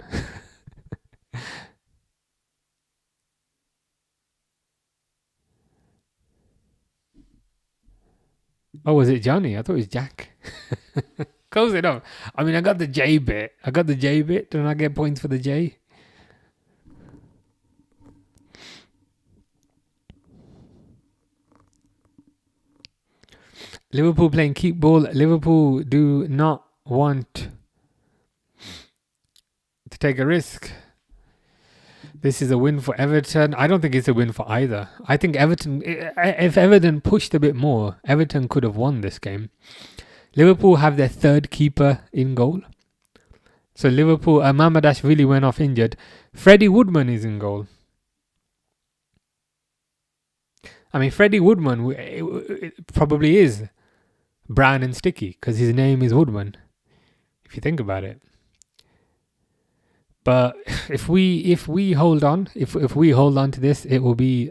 Oh, was it Johnny? I thought it was Jack. Close enough. I mean, I got the J bit. Don't I get points for the J? Liverpool playing keep ball. Liverpool do not want to take a risk. This is a win for Everton. I don't think it's a win for either. I think Everton, if Everton pushed a bit more, Everton could have won this game. Liverpool have their third keeper in goal. So Liverpool, Mamadashvili went off injured. Freddie Woodman is in goal. I mean, Freddie Woodman probably is brown and sticky because his name is Woodman, if you think about it. But if we hold on to this, it will be.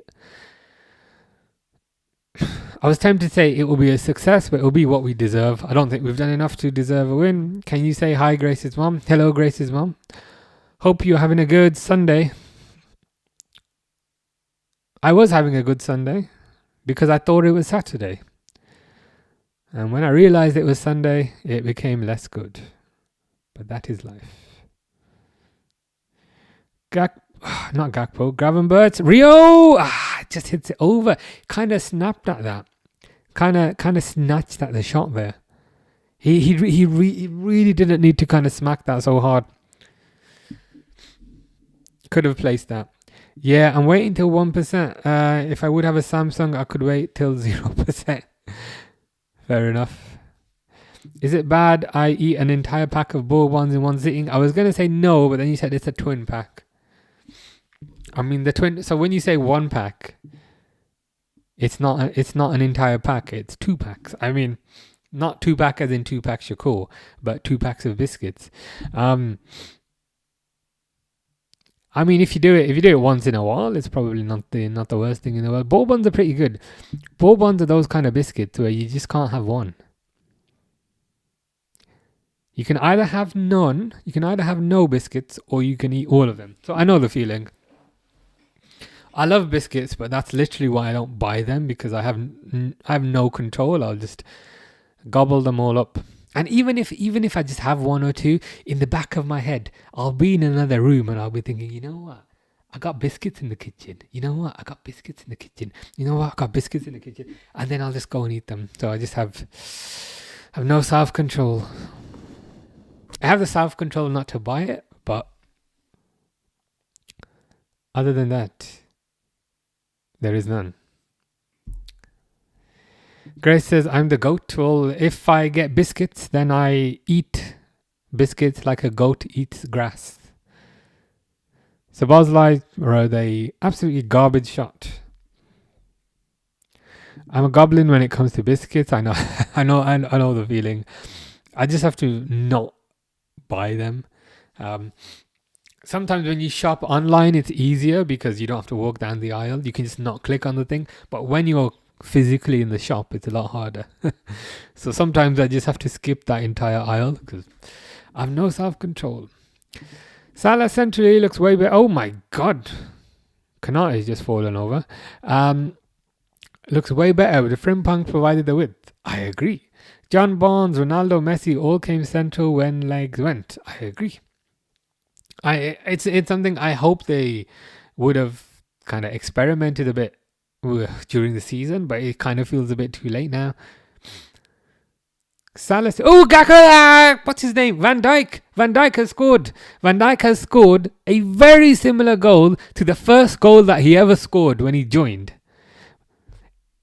I was tempted to say it will be a success, but it will be what we deserve. I don't think we've done enough to deserve a win. Can you say hi, Grace's mom? Hello, Grace's mom. Hope you're having a good Sunday. I was having a good Sunday because I thought it was Saturday. And when I realized it was Sunday, it became less good. But that is life. Not Gakpo, Gravenberch, Rio! Just hits it over. Kind of snapped at that. Kind of snatched at the shot there. He really didn't need to kind of smack that so hard. Could have placed that. Yeah, I'm waiting till 1%. If I would have a Samsung, I could wait till 0%. Fair enough. Is it bad I eat an entire pack of bourbons in one sitting? I was going to say no, but then you said it's a twin pack. I mean, the twin. So when you say one pack, it's not an entire pack. It's 2 packs. I mean, not 2 pack as in 2 packs Shakur, but 2 packs of biscuits. I'm I mean, if you do it once in a while, it's probably not the worst thing in the world. Ball buns are pretty good. Ball buns are those kind of biscuits where you just can't have one. You can either have none, you can either have no biscuits, or you can eat all of them. So I know the feeling. I love biscuits, but that's literally why I don't buy them, because I have no control. I'll just gobble them all up. And even if I just have one or two, in the back of my head, I'll be in another room and I'll be thinking, you know what? I got biscuits in the kitchen. You know what? I got biscuits in the kitchen. You know what? I got biscuits in the kitchen. And then I'll just go and eat them. So I just have no self-control. I have the self-control not to buy it, but other than that, there is none. Grace says, I'm the goat. Well, if I get biscuits, then I eat biscuits like a goat eats grass. So Bosley wrote a absolutely garbage shot. I'm a goblin when it comes to biscuits. I know, I know the feeling. I just have to not buy them. Sometimes when you shop online, it's easier because you don't have to walk down the aisle. You can just not click on the thing. But when you're physically in the shop, it's a lot harder. So sometimes I just have to skip that entire aisle because I have no self-control. Salah centrally looks way better. Oh my god, Kanate has just fallen over. Looks way better with the Frimpong provided the width. I agree. John Barnes, Ronaldo, Messi all came central when legs went. I agree. It's something I hope they would have kind of experimented a bit during the season, but it kind of feels a bit too late now. Salah. Oh, Gakpo! What's his name? Van Dijk. Van Dijk has scored. Van Dijk has scored a very similar goal to the first goal that he ever scored when he joined.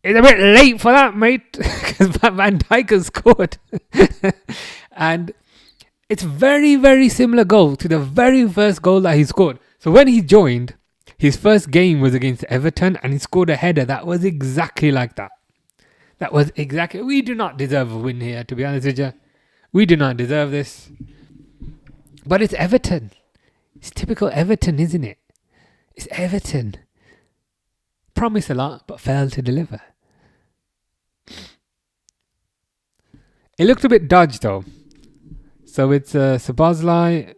It's a bit late for that, mate, because Van Dijk has scored. And it's very, very similar goal to the very first goal that he scored. So when he joined, his first game was against Everton and he scored a header that was exactly like that. We do not deserve a win here, to be honest with you. We do not deserve this. But it's Everton. It's typical Everton, isn't it? It's Everton. Promise a lot, but fail to deliver. It looked a bit dodged though. So it's Sabazlai.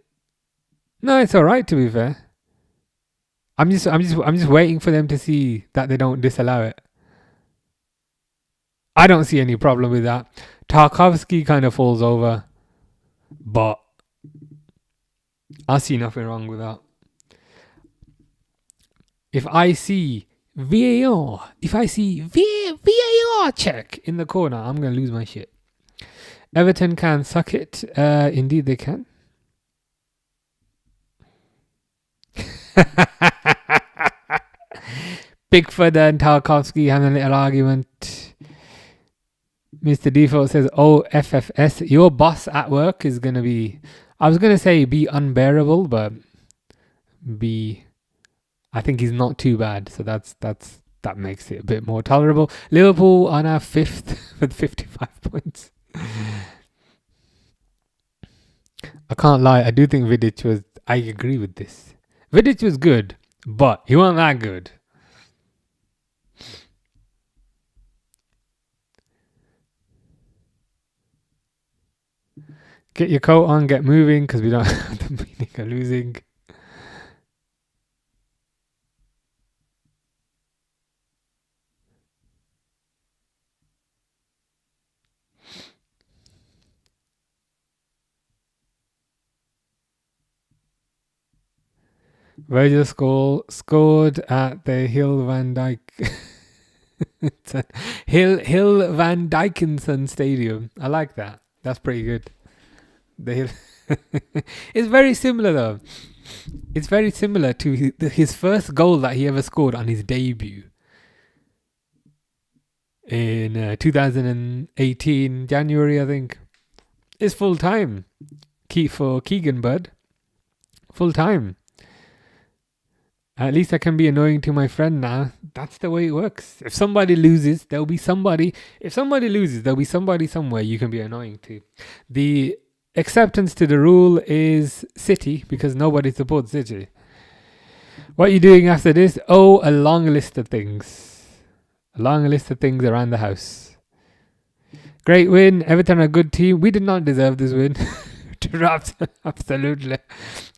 No, it's alright, to be fair. I'm just waiting for them to see that they don't disallow it. I don't see any problem with that. Tarkovsky kind of falls over, but I see nothing wrong with that. If I see VAR check in the corner, I'm going to lose my shit. Everton can suck it. Indeed they can. Pickford and Tarkovsky having a little argument. Mr. Default says, oh, FFS, your boss at work is going to be, I was going to say be unbearable, but I think he's not too bad. So that makes it a bit more tolerable. Liverpool are now 5th with 55 points. I can't lie. I do think Vidic was, I agree with this. Vidic was good, but he wasn't that good. Get your coat on, get moving, because we don't have the meaning of losing. Virgil scored at the Hill Van Dyke Hill Van Dykenson Stadium. I like that. That's pretty good. The Hill. It's very similar though. It's very similar to his first goal that he ever scored on his debut in 2018 January, I think. It's full time. For Keegan Bud. Full time. At least I can be annoying to my friend now. That's the way it works. If somebody loses, there'll be somebody. If somebody loses, there'll be somebody somewhere you can be annoying to. The acceptance to the rule is City because nobody supports City. What are you doing after this? Oh, a long list of things. A long list of things around the house. Great win. Everton are a good team. We did not deserve this win. Absolutely.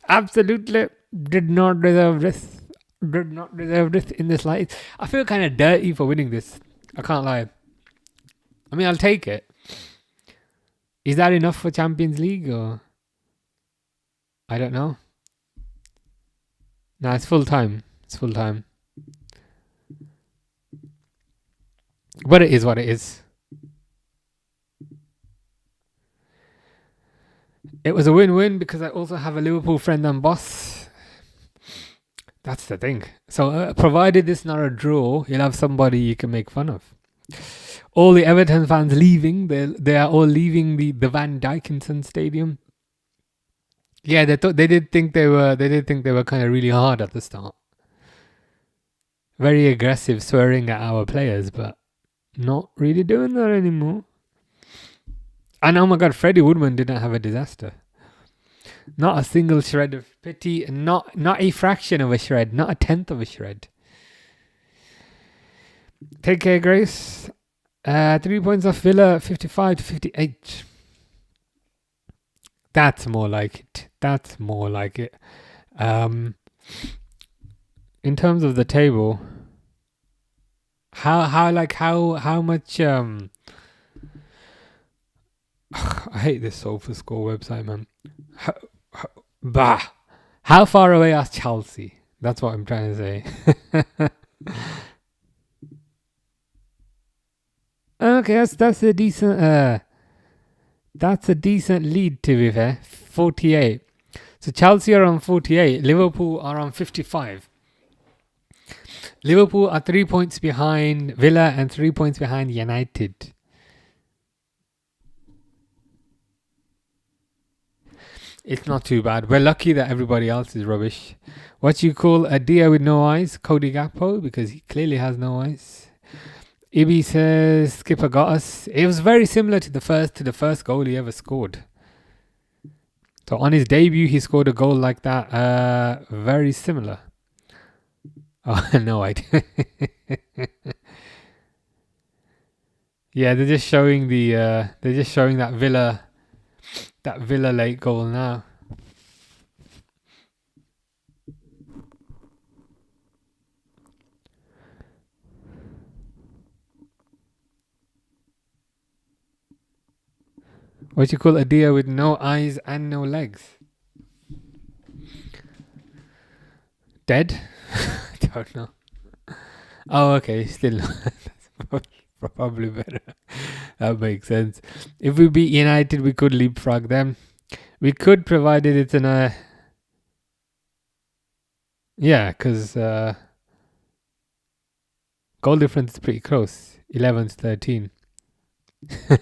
Absolutely. Did not deserve this. Did not deserve this in the slightest. I feel kind of dirty for winning this. I can't lie. I mean, I'll take it. Is that enough for Champions League or? I don't know. No, it's full time. It's full time. But it is what it is. It was a win-win because I also have a Liverpool friend and boss. That's the thing. So provided it's not a draw, you'll have somebody you can make fun of. All the Everton fans leaving. They are all leaving the Van Dijkenson Stadium. Yeah, they did think they were kind of really hard at the start. Very aggressive, swearing at our players, but not really doing that anymore. And oh my God, Freddie Woodman didn't have a disaster. Not a single shred of pity, not a fraction of a shred, not a tenth of a shred. Take care, Grace. 3 points off Villa, 55 to 58. That's more like it. That's more like it. In terms of the table, how much I hate this SofaScore website, man. How far away are Chelsea? That's what I'm trying to say. Okay, that's a decent lead, to be fair. 48. So Chelsea are on 48. Liverpool are on 55. Liverpool are 3 points behind Villa and 3 points behind United. It's not too bad. We're lucky that everybody else is rubbish. What you call a deer with no eyes? Cody Gakpo, because he clearly has no eyes. Ibi says Skipper got us. It was very similar to the first goal he ever scored. So on his debut, he scored a goal like that. Very similar. Oh, no idea. Yeah, they're just showing that Villa late goal now. What you call a deer with no eyes and no legs? Dead? Don't know. Oh, okay. Still, that's probably better. That makes sense. If we beat United, we could leapfrog them. We could, provided it's in a... Yeah, because goal difference is pretty close. 11-13.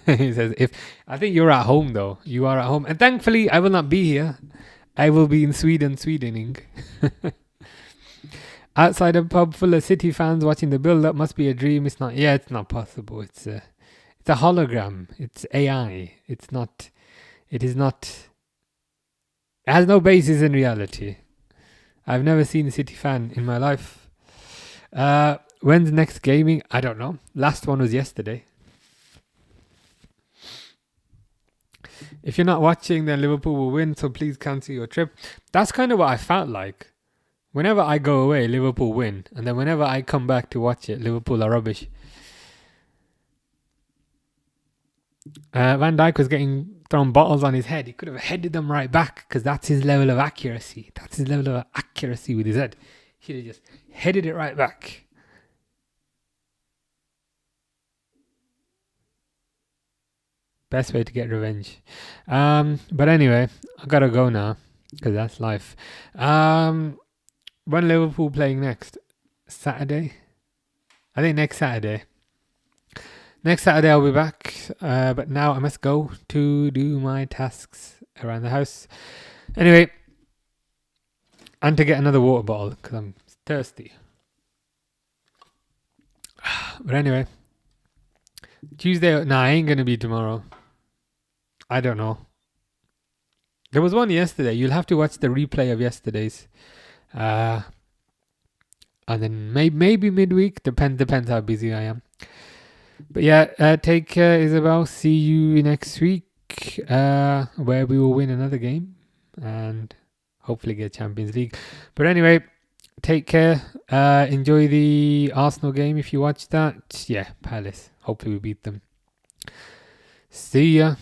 He says, I think you're at home, though. You are at home. And thankfully, I will not be here. I will be in Swedening. Outside a pub full of City fans watching the build-up must be a dream. It's not. Yeah, it's not possible. It's a hologram. It's AI. It's not. It is not. It has no basis in reality. I've never seen a City fan in my life. When's next gaming? I don't know. Last one was yesterday. If you're not watching, then Liverpool will win, so please cancel your trip. That's kind of what I felt like. Whenever I go away, Liverpool win. And then whenever I come back to watch it, Liverpool are rubbish. Van Dijk was getting thrown bottles on his head. He could have headed them right back because that's his level of accuracy. That's his level of accuracy with his head. He should have just headed it right back. Best way to get revenge. But anyway, I gotta go now because that's life. When Liverpool playing next? Saturday? I think next Saturday. Next Saturday I'll be back. But now I must go to do my tasks around the house. Anyway. And to get another water bottle because I'm thirsty. But anyway. Tuesday. Nah, I ain't going to be tomorrow. I don't know. There was one yesterday. You'll have to watch the replay of yesterday's. and then maybe midweek. Depends how busy I am. But yeah, take care, Isabel. See you next week, where we will win another game and hopefully get Champions League. But anyway, take care. Enjoy the Arsenal game if you watch that. Yeah, Palace. Hopefully we beat them. See ya.